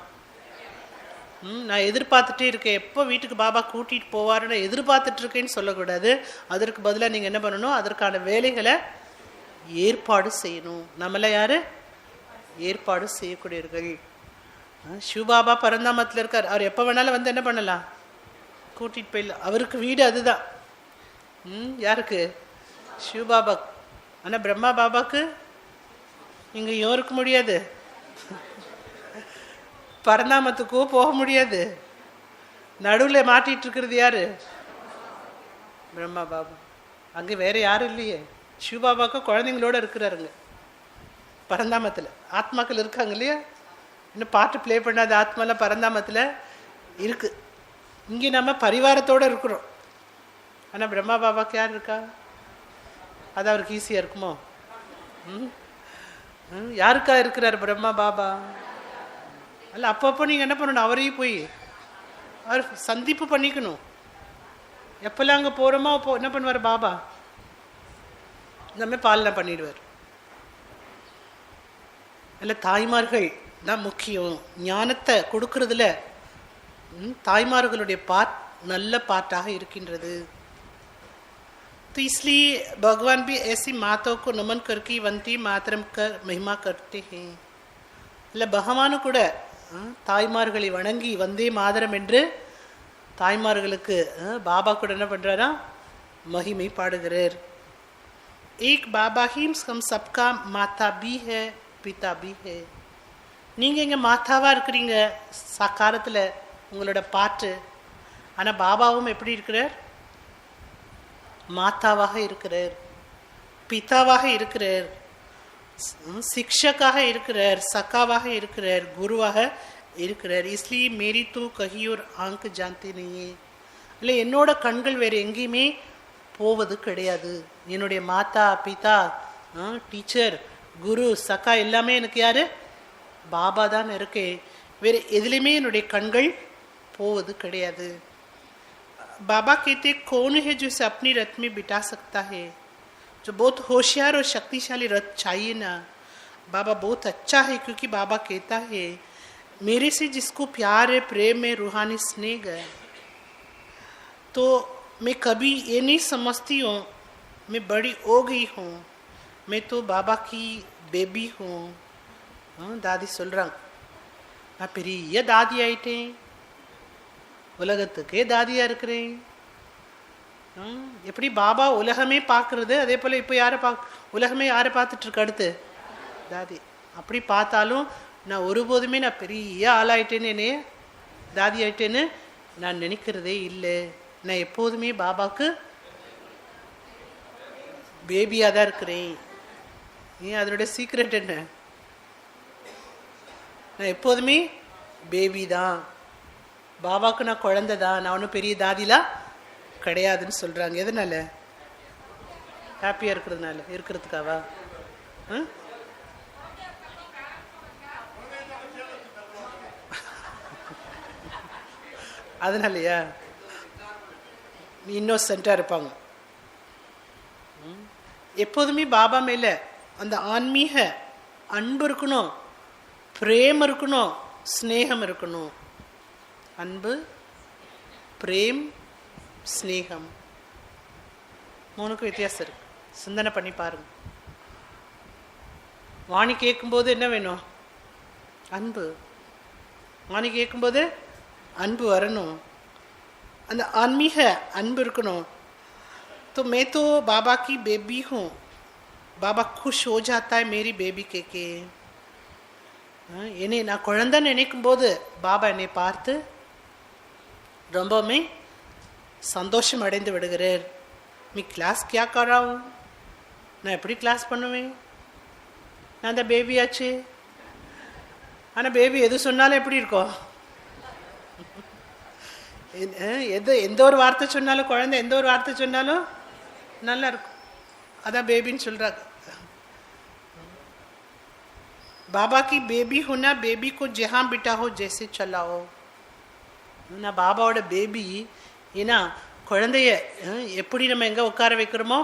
நான் எதிர்பார்த்துட்டே இருக்கேன், எப்போ வீட்டுக்கு பாபா கூட்டிகிட்டு போவாருன்னு எதிர்பார்த்துட்ருக்கேன்னு சொல்லக்கூடாது. அதற்கு பதிலாக நீங்கள் என்ன பண்ணணும்? அதற்கான வேலைகளை ஏற்பாடு செய்யணும். நம்மளாம் யார்? ஏற்பாடு செய்யக்கூடியவர்கள். சிவபாபா பரந்தாமத்தில் இருக்கார். அவர் எப்போ வேணாலும் வந்து என்ன பண்ணலாம்? கூட்டிகிட்டு போயிடலாம். அவருக்கு வீடு அதுதான். யாருக்கு? சிவபாபா. ஆனால் பிரம்மா பாபாவுக்கு இங்கேயும் இருக்க முடியாது, பரந்தாமத்துக்கோ போக முடியாது. நடுவில் மாட்டிகிட்டு இருக்கிறது யார்? பிரம்மா பாபா. அங்கே வேறு யாரும் இல்லையே. சிவபாபாவுக்கு குழந்தைங்களோட இருக்கிறாருங்க பரந்தாமத்தில். ஆத்மாக்கள் இருக்காங்க இல்லையா? இன்னும் பாட்டு ப்ளே பண்ணாத ஆத்மாலாம் பரந்தாமத்தில் இருக்குது. இங்கே நம்ம பரிவாரத்தோடு இருக்கிறோம். ஆனால் பிரம்மா பாபாவுக்கு யார் இருக்கா? அது அவருக்கு ஈஸியாக இருக்குமோ? யாருக்கா இருக்கிறார் பிரம்மா பாபா? அல்ல, அப்பப்போ நீங்கள் என்ன பண்ணணும்? அவரையும் போய் அவர் சந்திப்பு பண்ணிக்கணும். எப்போல்லாம் அங்கே போகிறோமோ அப்போ என்ன பண்ணுவார் பாபா? நம்ம பாலனை பண்ணிடுவார். இல்லை, தாய்மார்கள் தான் முக்கியம். ஞானத்தை கொடுக்கறதுல தாய்மார்களுடைய பாட் நல்ல பாட்டாக இருக்கின்றது. तो इसलिए भगवान भी ऐसी माताओं को नमन करके वंदे मातरम कर महिमा करते हैं. இல்லை, பகவானும் கூட தாய்மார்களை வணங்கி வந்தே மாதரம் என்று தாய்மார்களுக்கு பாபா கூட என்ன பண்ணுறாரா? மகிமை பாடுகிறார். एक बाबा ही हम सबका माता भी है, पिता भी है. நீங்கள் இங்கே மாதாவாக இருக்கிறீங்க சாக்காரத்தில், உங்களோட பாட்டு. ஆனால் பாபாவும் எப்படி இருக்கிறார்? மாதாவாக இருக்கிறார், பிதாவாக இருக்கிறார், சிக்ஷக்காக இருக்கிறார், சக்காவாக இருக்கிறார், குருவாக இருக்கிறார். इसलिए मेरी तो कहीं और आंख जानती नहीं है. இல்லை, என்னோட கண்கள் வேறு எங்கேயுமே போவது கிடையாது. என்னுடைய மாதா, பிதா, டீச்சர், குரு, சக்கா எல்லாமே எனக்கு யார்? பாபா தான் இருக்கே. வேறு எதுலேயுமே என்னுடைய கண்கள் போவது கிடையாது. बाबा कहते कौन है जो इसे अपनी रथ में बिठा सकता है? जो बहुत होशियार और शक्तिशाली रथ चाहिए ना, बाबा बहुत अच्छा है, क्योंकि बाबा कहता है मेरे से जिसको प्यार है, प्रेम है, रूहानी स्नेह है, तो मैं कभी ये नहीं समझती हूँ मैं बड़ी हो गई हूँ, मैं तो बाबा की बेबी हूँ. தாதி சொல்கிறாங்க, நான் பெரிய தாதி ஆயிட்டேன், உலகத்துக்கே தாதியாக இருக்கிறேன். எப்படி பாபா உலகமே பார்க்குறது, அதே போல் இப்போ உலகமே யாரை பார்த்துட்ருக்கு, அடுத்து தாதி. அப்படி பார்த்தாலும் நான் ஒருபோதுமே நான் பெரிய ஆளாயிட்டேன்னு, என்னையே தாதி ஆயிட்டேன்னு நான் நினைக்கிறதே இல்லை. நான் எப்போதுமே பாபாவுக்கு பேபியாக தான் இருக்கிறேன். ஏன், அதனுடைய சீக்ரெட் என்ன? நான் எப்போதுமே பேபி தான், பாபாவுக்கு நான் குழந்தை தான், நான் ஒன்றும் பெரிய தாதிலாம் கிடையாதுன்னு சொல்கிறாங்க. எதனால? ஹாப்பியாக இருக்கிறதுக்காவா? அதனாலயா இன்னோசென்ட்டாக இருப்பாங்க. எப்போதுமே பாபா மேலே அந்த ஆன்மீக அன்பு இருக்கணும், பிரேம் இருக்கணும், ஸ்னேகம் இருக்கணும். அன்பு, பிரேம், ஸ்னேகம், மூணுக்கும் வித்தியாசம் இருக்கு. சிந்தனை பண்ணி பாருங்க. வாணி கேட்கும்போது என்ன வேணும்? அன்பு. வாணி கேட்கும்போது அன்பு வரணும், அந்த ஆன்மீக அன்பு இருக்கணும். तो मैं तो बाबा की बेबी हूँ, बाबा खुश हो जाता है मेरी बेबी के. என்னை நான் குழந்தைன்னு நினைக்கும் போது பாபா என்னை பார்த்து ரொம்பவுமே சந்தோஷம் அடைந்து விடுகிறார். मी क्लास क्या कर रहा हूँ, நான் எப்படி கிளாஸ் பண்ணுவேன், நான் அந்த பேபி ஆச்சு. ஆனால் பேபி எது சொன்னாலும் எப்படி இருக்கும், எந்த ஒரு வார்த்தை சொன்னாலும், குழந்தை எந்த ஒரு வார்த்தை சொன்னாலும் நல்லா இருக்கும். அதான் பேபின்னு சொல்கிறாங்க. बाबा की बेबी होना, बेबी को जहाँ बिठाओ जैसे चलाओ. நான் பாபாவோட பேபி. ஏன்னா குழந்தைய எப்படி நம்ம எங்கே உட்கார வைக்கிறோமோ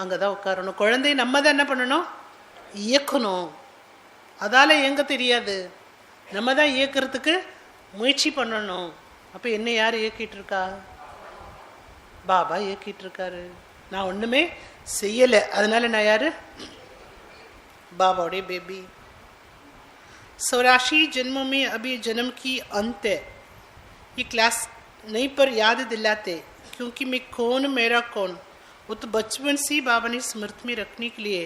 அங்கே தான் உட்காரணும். குழந்தைய நம்ம தான் என்ன பண்ணணும், இயக்கணும். அதால் இயங்க தெரியாது, நம்ம தான் இயக்கிறதுக்கு முயற்சி பண்ணணும். அப்போ என்ன யார் இயக்கிட்டு இருக்கா? பாபா இயக்கிட்டு இருக்காரு. நான் ஒன்றுமே செய்யலை, அதனால நான் யார்? பாபாவுடைய பேபி. 84 जन्मों में अभी जन्म की अंत है. ये क्लास नहीं पर याद दिलाते, क्योंकि मैं कौन, मेरा कौन, वो तो बचपन से बाबा ने स्मृति में रखने के लिए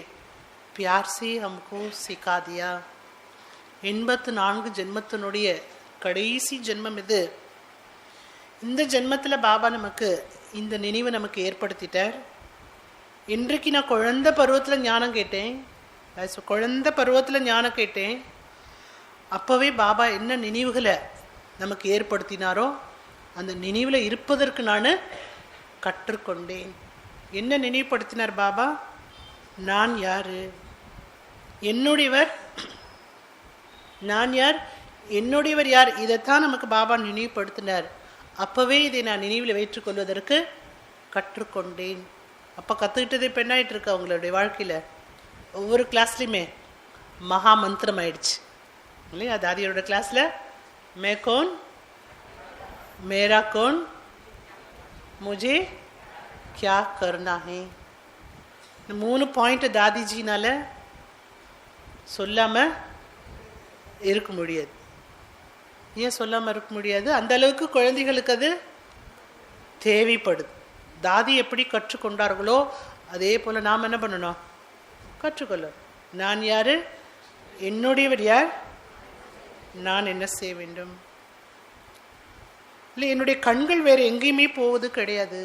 प्यार से हमको सिखा दिया. 84 ஜென்மத்தினுடைய கடைசி ஜென்மம் இது. இந்த ஜென்மத்தில் பாபா நமக்கு இந்த நினைவை நமக்கு ஏற்படுத்திட்டார். இன்றைக்கு நான் குழந்தை பருவத்தில் ஞானம் கேட்டேன், குழந்தை பருவத்தில் ஞானம் கேட்டேன். அப்போவே பாபா என்ன நினைவுகளை நமக்கு ஏற்படுத்தினாரோ அந்த நினைவில் இருப்பதற்கு நான் கற்றுக்கொண்டேன். என்ன நினைவுபடுத்தினார் பாபா? நான் யார், என்னுடையவர் நான் யார், என்னுடையவர் யார், இதைத்தான் நமக்கு பாபா நினைவுபடுத்தினார். அப்போவே இதை நான் நினைவில் வைத்துக்கொள்வதற்கு கற்றுக்கொண்டேன். அப்போ கற்றுக்கிட்டது இப்போ என்ன ஆகிட்டு இருக்கு அவங்களுடைய வாழ்க்கையில்? ஒவ்வொரு கிளாஸ்லையுமே மகா மந்திரம் ஆயிடுச்சு இல்லையா? தாதியோட கிளாஸில் மே கோன், மேரா கோன், முझे क्या करना है, இந்த 3 பாயிண்ட் தாதிஜினால சொல்லாமல் இருக்க முடியாது. ஏன் சொல்லாமல் இருக்க முடியாது? அந்த அளவுக்கு குழந்தைகளுக்கு அது தேவைப்படுது. தாதி எப்படி கற்றுக்கொண்டார்களோ அதே போல் நாம் என்ன பண்ணணும், கற்றுக்கொள்ளணும். நான் யார், என்னுடையவர் யார், நான் என்ன செய்ய வேண்டும். இல்லை, என்னுடைய கண்கள் வேறு எங்கேயுமே போவது கிடையாது.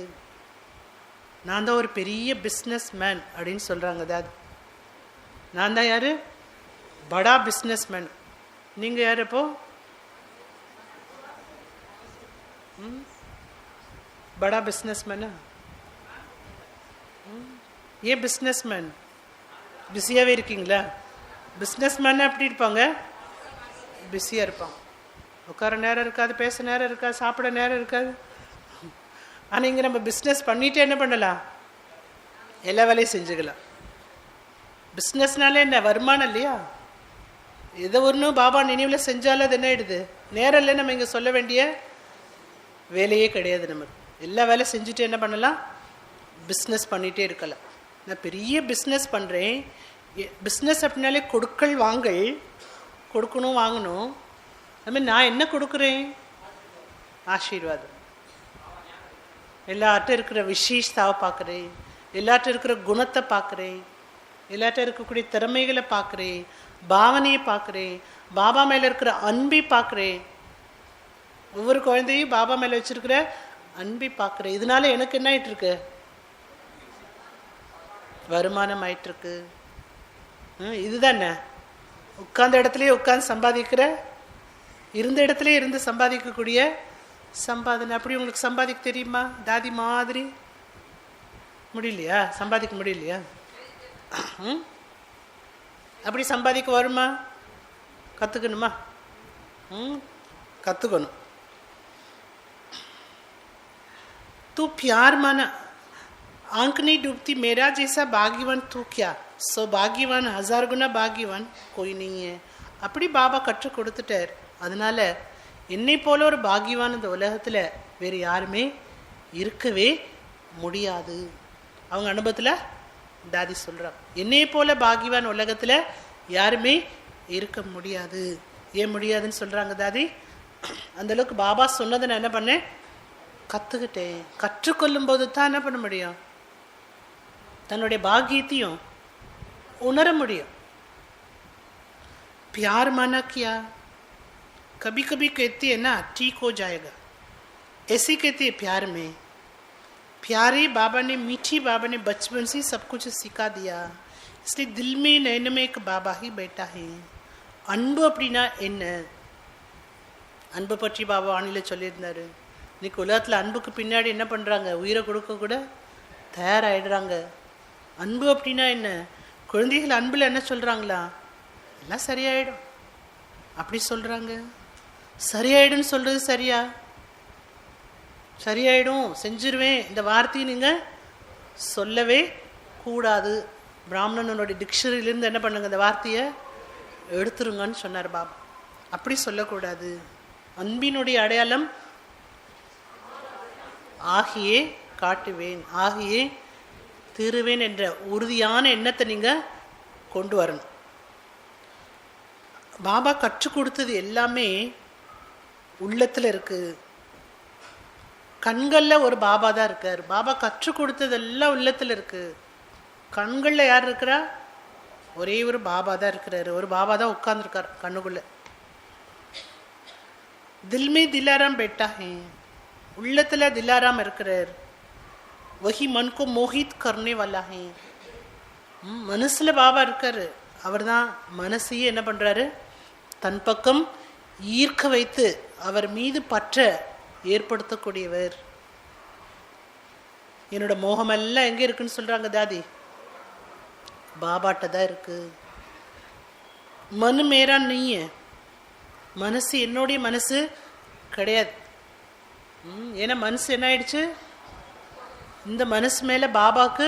நான் தான் ஒரு பெரிய பிஸ்னஸ் மேன் அப்படின்னு சொல்கிறாங்க. அதாவது நான் தான் யார், படா பிஸ்னஸ் மேன். நீங்கள் யார்? இப்போ बड़ा बिजनेसमैन है ये பிஸ்னஸ்மேன். பிஸியாகவே இருக்கீங்களா? பிஸ்னஸ்மேன் எப்படி இருப்பாங்க? பிஸியாக இருப்பாங்க. உட்கார நேரம் இருக்காது, பேச நேரம் இருக்காது, சாப்பிட நேரம் இருக்காது. ஆனால் இங்கே நம்ம பிஸ்னஸ் பண்ணிவிட்டு என்ன பண்ணலாம், எல்லா வேலையும் செஞ்சுக்கலாம். பிஸ்னஸ்னாலே என்ன வருமானம் இல்லையா? எதை ஒன்று பாபா நினைவில் செஞ்சாலும் அது என்ன ஆயிடுது, நேரம் இல்லை. நம்ம இங்கே சொல்ல வேண்டிய வேலையே கிடையாது. நமக்கு எல்லா வேலை செஞ்சுட்டு என்ன பண்ணலாம், பிஸ்னஸ் பண்ணிகிட்டே இருக்கலாம். நான் பெரிய பிஸ்னஸ் பண்ணுறேன். பிஸ்னஸ் அப்படின்னாலே கொடுக்கல் வாங்கல், கொடுக்கணும் வாங்கணும். அதுமாதிரி நான் என்ன கொடுக்குறேன், ஆசீர்வாதம். எல்லார்ட்டும் இருக்கிற விசேஷத்தாவை பார்க்குறேன், எல்லார்ட்டும் இருக்கிற குணத்தை பார்க்குறேன், எல்லார்ட்டும் இருக்கக்கூடிய திறமைகளை பார்க்குறேன், பாவனையை பார்க்குறேன், பாபா மேலே இருக்கிற அன்பை பார்க்குறேன். ஒவ்வொரு குழந்தையும் பாபா மேலே வச்சுருக்கிற அன்பை பார்க்குறேன். இதனால எனக்கு என்ன ஆயிட்டுருக்கு, வருமானம் ஆயிட்டுருக்கு. இதுதானே உட்கார்ந்த இடத்துலையே உட்காந்து சம்பாதிக்கிற, இருந்த இடத்துல இருந்து சம்பாதிக்கக்கூடிய சம்பாதனை. அப்படி உங்களுக்கு சம்பாதிக்க தெரியுமா? தாதி மாதிரி முடியலையா? சம்பாதிக்க முடியலையா? அப்படி சம்பாதிக்க வருமா? கற்றுக்கணுமா? கற்றுக்கணும். तू प्यार माना, आंख नहीं डूबती मेरा जैसा भाग्यवान तू क्या, सो भाग्यवान 1000 गुना भाग्यवान कोई नहीं है. அப்படி பாபா கற்றுக் கொடுத்துட்டார். அதனால என்னை போல ஒரு பாக்யவான் இந்த உலகத்தில் வேறு யாருமே இருக்கவே முடியாது. அவங்க அனுபவத்தில் தாதி சொல்கிறாங்க, என்னை போல பாக்யவான் உலகத்தில் யாருமே இருக்க முடியாது. ஏன் முடியாதுன்னு சொல்கிறாங்க தாதி? அந்தளவுக்கு பாபா சொன்னதை நான் என்ன பண்ணேன், கற்றுக்கிட்டேன். கற்றுக்கொள்ளும் போது தான் என்ன பண்ண முடியும், தன்னுடைய பாக்கியத்தையும் உணர முடியும். प्यार माना क्या, कभी कभी कहती है ना ठीक हो जाएगा, ऐसी कहती है प्यार में. प्यारे बाबा ने, मीठी बाबा ने बचपन से सब कुछ सिखा दिया, इसलिए दिल में नैन में एक बाबा ही बैठा है. அன்பு அப்படின்னா என்ன, அன்பு பற்றி பாபா வானிலை சொல்லியிருந்தாரு. இன்னைக்கு உலகத்தில் அன்புக்கு பின்னாடி என்ன பண்ணுறாங்க, உயிரை கொடுக்க கூட தயாராகிடுறாங்க. அன்பு அப்படின்னா என்ன, குழந்தைகள் அன்பில் என்ன சொல்கிறாங்களா, எல்லாம் சரியாயிடும் அப்படி சொல்கிறாங்க. சரியாயிடும்னு சொல்கிறது சரியா? சரியாயிடும், செஞ்சிருவேன், இந்த வார்த்தையை நீங்கள் சொல்லவே கூடாது. பிராமணனுடைய டிக்ஷனரியிலேருந்து என்ன பண்ணுங்க, இந்த வார்த்தையை எடுத்துருங்கன்னு சொன்னார் பாபா. அப்படி சொல்லக்கூடாது. அன்பினுடைய அடையாளம் ஆகியே காட்டுவேன், ஆகியே தீருவேன் என்ற உறுதியான எண்ணத்தை நீங்கள் கொண்டு வரணும். பாபா கற்றுக் கொடுத்தது எல்லாமே உள்ளத்தில் இருக்கு. கண்களில் ஒரு பாபா தான் இருக்கார். பாபா கற்றுக் கொடுத்தது எல்லாம் உள்ளத்தில் இருக்கு. கண்களில் யார் இருக்கிறா, ஒரே ஒரு பாபா தான் இருக்கிறாரு. ஒரு பாபா தான் உட்கார்ந்துருக்கார் கண்ணுக்குள்ள. தில்மே திலாராம் பேட்டா ஹே, உள்ளத்தில் திலாராம் இருக்கிறார். வஹி மன்கோ மோஹித் கர்னே வாலா ஹே, மனசில் பாபா இருக்காரு. அவர் தான் மனசையே என்ன பண்ணுறாரு, தன் பக்கம் ஈர்க்க வைத்து அவர் மீது பற்ற ஏற்படுத்தக்கூடியவர். என்னோட மோகமெல்லாம் எங்கே இருக்குன்னு சொல்கிறாங்க தாதி, பாபாட்ட தான் இருக்கு. மனு மேரா நீங்க, மனசு என்னுடைய மனசு கிடையாது. ஏன்னா மனசு என்ன ஆயிடுச்சு, இந்த மனசு மேலே பாபாவுக்கு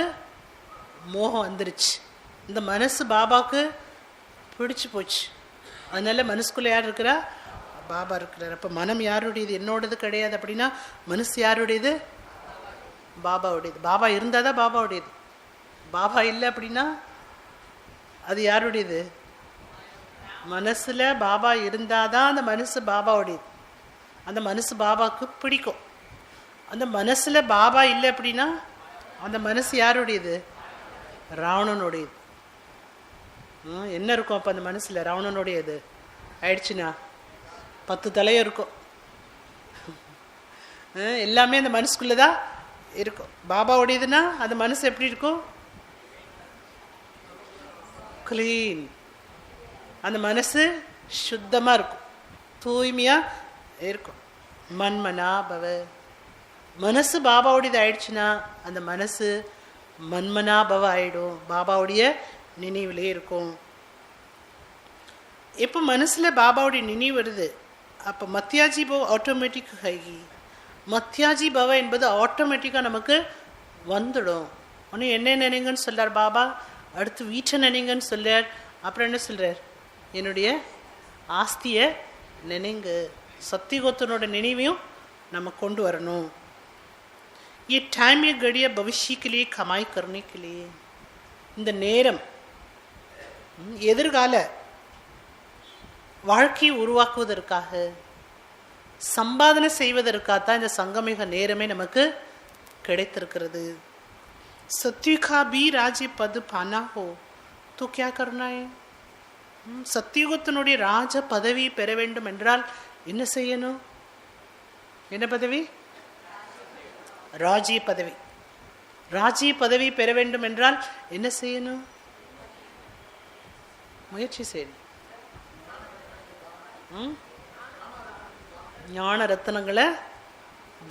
மோகம் வந்துருச்சு. இந்த மனசு பாபாவுக்கு பிடிச்சு போச்சு. அதனால மனசுக்குள்ளே யார் இருக்கிறா, பாபா இருக்கிறார். அப்போ மனம் யாருடையது, என்னோடது கிடையாது. அப்படின்னா மனசு யாருடையது, பாபாவுடையது. பாபா இருந்தால் தான் பாபாவுடையது. பாபா இல்லை அப்படின்னா அது யாருடையது, மனசில் பாபா இருந்தால் தான் அந்த மனசு பாபாவுடையது. அந்த மனசு பாபாவுக்கு பிடிக்கும். அந்த மனசில் பாபா இல்லை அப்படின்னா அந்த மனசு யாருடையது, ராவணனுடையது. என்ன இருக்கும் அப்போ அந்த மனசில், ராவணனுடையது ஆயிடுச்சுன்னா 10 தலையும் இருக்கும். எல்லாமே அந்த மனசுக்குள்ளே தான் இருக்கும். பாபாவுடையதுன்னா அந்த மனசு எப்படி இருக்கும், கிளீன். அந்த மனசு சுத்தமாக இருக்கும், தூய்மையாக இருக்கும். மன்மனா பவ, மனசு பாபாவுடையது ஆயிடுச்சுன்னா அந்த மனசு மன்மனா பவ ஆயிடும், பாபாவுடைய நினைவிலே இருக்கும். எப்போ மனசில் பாபாவுடைய நினைவு வருது, அப்போ மத்தியாஜி பவ ஆட்டோமேட்டிக் ஆகி, மத்தியாஜி பவ என்பது ஆட்டோமேட்டிக்காக நமக்கு வந்துடும். ஒன்று என்ன நினைங்கன்னு சொல்றார் பாபா, அடுத்து வீட்டை நினைங்கன்னு சொல்றார், அப்புறம் என்ன சொல்றார், என்னுடைய ஆஸ்தியை நினைங்க. சத்தியகோத்தனோட நினைவையும் நம்ம கொண்டு வரணும். ये टाइम ये घड़िया भविष्य के लिए कमाई करने के लिए, இந்த நேரம் எதிர்கால வாழ்க்கையை உருவாக்குவதற்காக சம்பாதனை செய்வதற்காகத்தான் இந்த சங்கமிக நேரமே நமக்கு கிடைத்திருக்கிறது. சத்யுகா பி ராஜ்ய பது பானா ஹோ तो क्या करना है? சத்தியுகத்தினுடைய ராஜ பதவி பெற வேண்டும் என்றால் என்ன செய்யணும்? என்ன பதவி? ராஜ்ய பதவி. ராஜ்ய பதவி பெற வேண்டும் என்றால் என்ன செய்யணும்? முயற்சி செய்யணும். ஞான ரத்னங்களை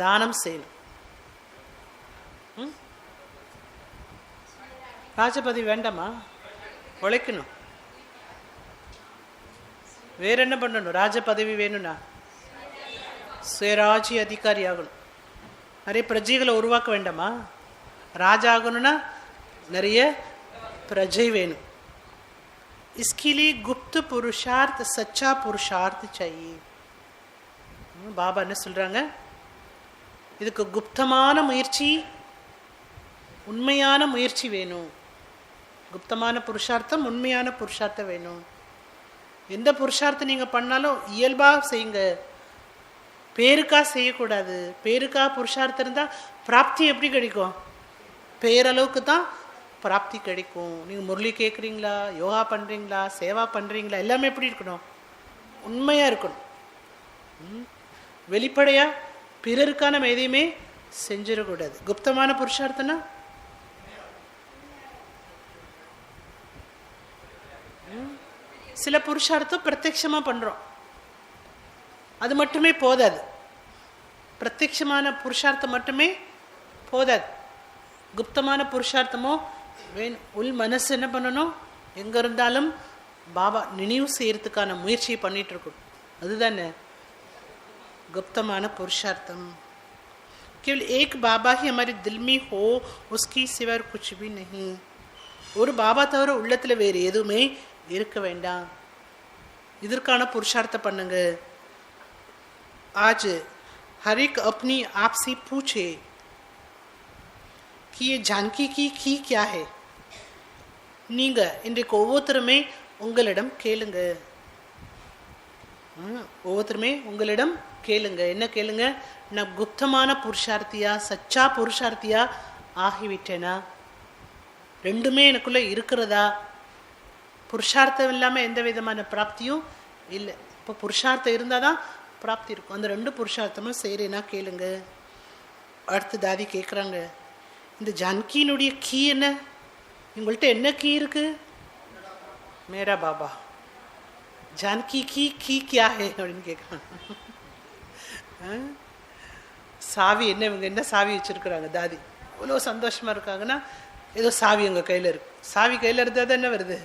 தானம் செய்யணும். ராஜபதவி வேண்டாமா? உழைக்கணும். வேற என்ன பண்ணணும்? ராஜ பதவி வேணும்னா சுயராஜ்ய அதிகாரி ஆகணும். நிறைய பிரஜைகளை உருவாக்க வேண்டாமா? ராஜா ஆகணும்னா நிறைய பிரஜை வேணும். इसके लिए गुप्त पुरुषार्थ सच्चा पुरुषार्थ चाहिए. பாபா என்ன சொல்றாங்க? இதுக்கு குப்தமான முயற்சி, உண்மையான முயற்சி வேணும். குப்தமான புருஷார்த்தம், உண்மையான புருஷார்த்தம் வேணும். எந்த புருஷார்த்தம் நீங்க பண்ணாலும் இயல்பா செய்யுங்க, பேருக்கா செய்யக்கூடாது. பேருக்கா புருஷார்த்தம் இருந்தா பிராப்தி எப்படி கிடைக்கும்? பேரளவுக்கு தான் பிராப்தி கிடைக்கும். நீங்கள் முரளி கேட்குறீங்களா, யோகா பண்ணுறீங்களா, சேவா பண்ணுறீங்களா, எல்லாமே எப்படி இருக்கணும்? உண்மையாக இருக்கணும். வெளிப்படையாக பிறருக்கான நம்ம எதையுமே செஞ்சிடக்கூடாது. குப்தமான புருஷார்த்தம்னா சில புருஷார்த்தம் பிரத்யட்சமாக பண்ணுறோம், அது மட்டுமே போதாது. பிரத்யட்சமான புருஷார்த்தம் மட்டுமே போதாது. குப்தமான புருஷார்த்தமோ வேணும். உள் மனசு என்ன பண்ணணும்? எங்கே இருந்தாலும் பாபா நினைவு செய்யறதுக்கான முயற்சியை பண்ணிட்டு இருக்கணும். அதுதானே गुप्तमान पुरुषार्थम. केवल एक बाबा ही हमारे दिल में हो, उसकी सिवा कुछ भी नहीं. ஒரு பாபா தவிர உள்ளத்தில் வேறு எதுவுமே இருக்க வேண்டாம். இதற்கான புருஷார்த்தம் பண்ணுங்க. आज हर एक अपनी आप से पूछे कि ये जानकी की क्या है. நீங்க இன்றைக்கு ஒவ்வொருத்தருமே உங்களிடம் கேளுங்க. ஒவ்வொருத்தருமே உங்களிடம் கேளுங்க. என்ன கேளுங்க? நான் குப்தமான புருஷார்த்தியா, சச்சா புருஷார்த்தியா ஆகிவிட்டேனா? ரெண்டுமே எனக்குள்ள இருக்கிறதா? புருஷார்த்தம் இல்லாமல் எந்த விதமான பிராப்தியும் இல்லை. இப்போ புருஷார்த்தம் இருந்தால் தான் பிராப்தி இருக்கும். அந்த ரெண்டு புருஷார்த்தமும் செய்கிறேன்னா கேளுங்க. அடுத்து தாதி கேட்குறாங்க, இந்த ஜான்கியினுடைய கீ என்ன? உங்கள்கிட்ட என்ன கீ இருக்கு? மேரா பாபா. जानकी की क्या है அப்படின்னு கேட்குறாங்க. சாவி என்ன? இவங்க என்ன சாவி வச்சுருக்குறாங்க தாதி? இவ்வளோ சந்தோஷமாக இருக்காங்கன்னா ஏதோ சாவி உங்கள் கையில் இருக்கு. சாவி கையில் இருந்தால் தான் என்ன வருது?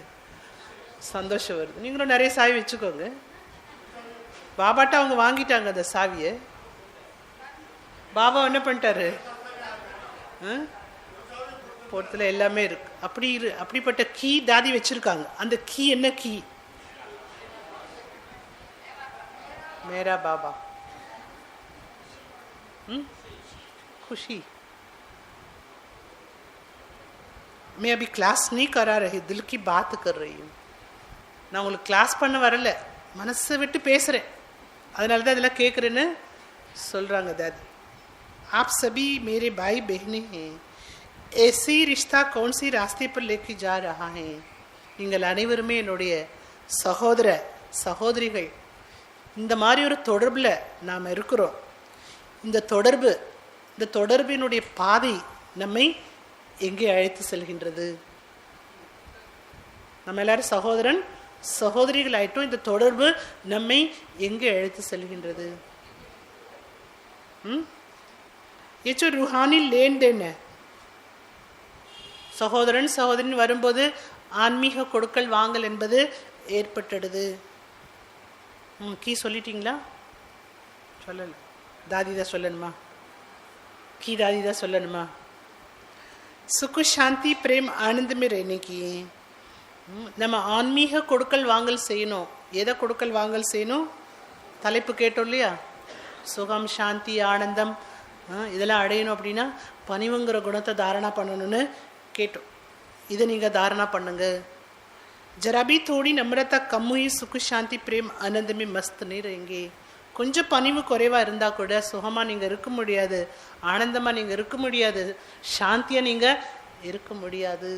சந்தோஷம் வருது. நீங்களும் நிறைய சாவி வச்சுக்கோங்க. பாபாட்ட அவங்க வாங்கிட்டாங்க அந்த சாவியை. பாபா என்ன பண்ணிட்டாரு? போட்டத்தில் எல்லாமே இருக்கு. அப்படிப்பட்ட கீ தாதி வச்சுருக்காங்க. அந்த கீ என்ன கீ? मेरा बाबा. खुशी. मैं अभी क्लास नहीं करा रही, दिल की बात कर रही हूँ. நான் உங்களுக்கு கிளாஸ் பண்ண வரல, மனசை விட்டு பேசுகிறேன். அதனால தான் இதெல்லாம் கேட்குறேன்னு சொல்கிறாங்க தாதி. आप सभी मेरे भाई बहनें हैं. ऐसी रिश्ता कौन सी रास्ते पर लेके जा रहा है. நீங்கள் அனைவருமே என்னுடைய சகோதர சகோதரிகள். இந்த மாதிரி ஒரு தொடர்பில் நாம் இருக்கிறோம். இந்த தொடர்பினுடைய பாதை நம்மை எங்கே அழைத்து செல்கின்றது? நம்ம எல்லாரும் சகோதரன் சகோதரிகள் ஆயிட்டோம். இந்த தொடர்பு நம்மை எங்கே அழைத்து செல்கின்றது? ये जो रूहानी लेन देन है, சகோதரன் சகோதரின் வரும்போது ஆன்மீக கொடுக்கல் வாங்கல் என்பது ஏற்பட்டுடுது. கீ சொல்லிட்டீங்களா? சொல்லலை. தாதி தான் சொல்லணுமா? கீ தாதி தான் சொல்லணுமா? सुख शांति प्रेम आनंद में रहने की நம்ம ஆன்மீக கொடுக்கல் வாங்கல் செய்யணும். எதை கொடுக்கல் வாங்கல் செய்யணும்? தலைப்பு கேட்டோம் இல்லையா? சுகம் சாந்தி ஆனந்தம் இதெல்லாம் அடையணும் அப்படின்னா பணிவுங்கிற குணத்தை தாரணா பண்ணணும்னு கேட்டோம். இதை நீங்கள் தாரணா பண்ணுங்க. ஜராபி தோடி நம்ரதா கம்முயி சுக்கு சாந்தி பிரேம் ஆனந்தமே மஸ்த் நீரேங்கே. கொஞ்சம் பணிவு குறைவாக இருந்தால் கூட சுகமாக நீங்கள் இருக்க முடியாது, ஆனந்தமாக நீங்கள் இருக்க முடியாது, சாந்தியாக நீங்கள் இருக்க முடியாது.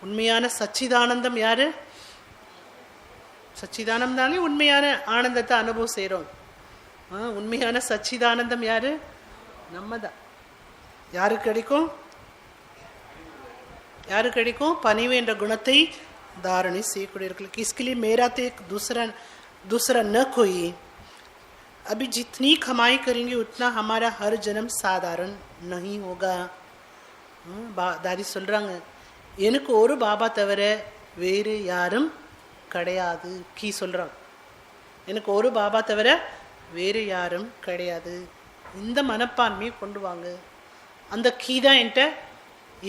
உண்மையான சச்சிதானந்தம் யாரு? சச்சிதானந்தாலே உண்மையான ஆனந்தத்தை அனுபவம் செய்கிறோம். உண்மையான சச்சிதானந்தம் யாரு? நம்ம தான். யாருக்கு கிடைக்கும்? யாருக்கு கிடைக்கும்? பணிவு என்ற குணத்தை धारणी செய்யக்கூடியவர்களுக்கு. इसके लिए मेरा तो एक दूसरा न कोई. अभी जितनी कमाई करेंगे उतना हमारा हर जन्म साधारण नहीं होगा. दादी சொல்றாங்க, எனக்கு ஒரு பாபா தவிர வேறு யாரும் கிடையாது. கீ சொல்றாங்க, எனக்கு ஒரு பாபா தவிர வேறு யாரும் கிடையாது. இந்த மனப்பான்மையை கொண்டு வாங்க. அந்த கீ தான் என்கிட்ட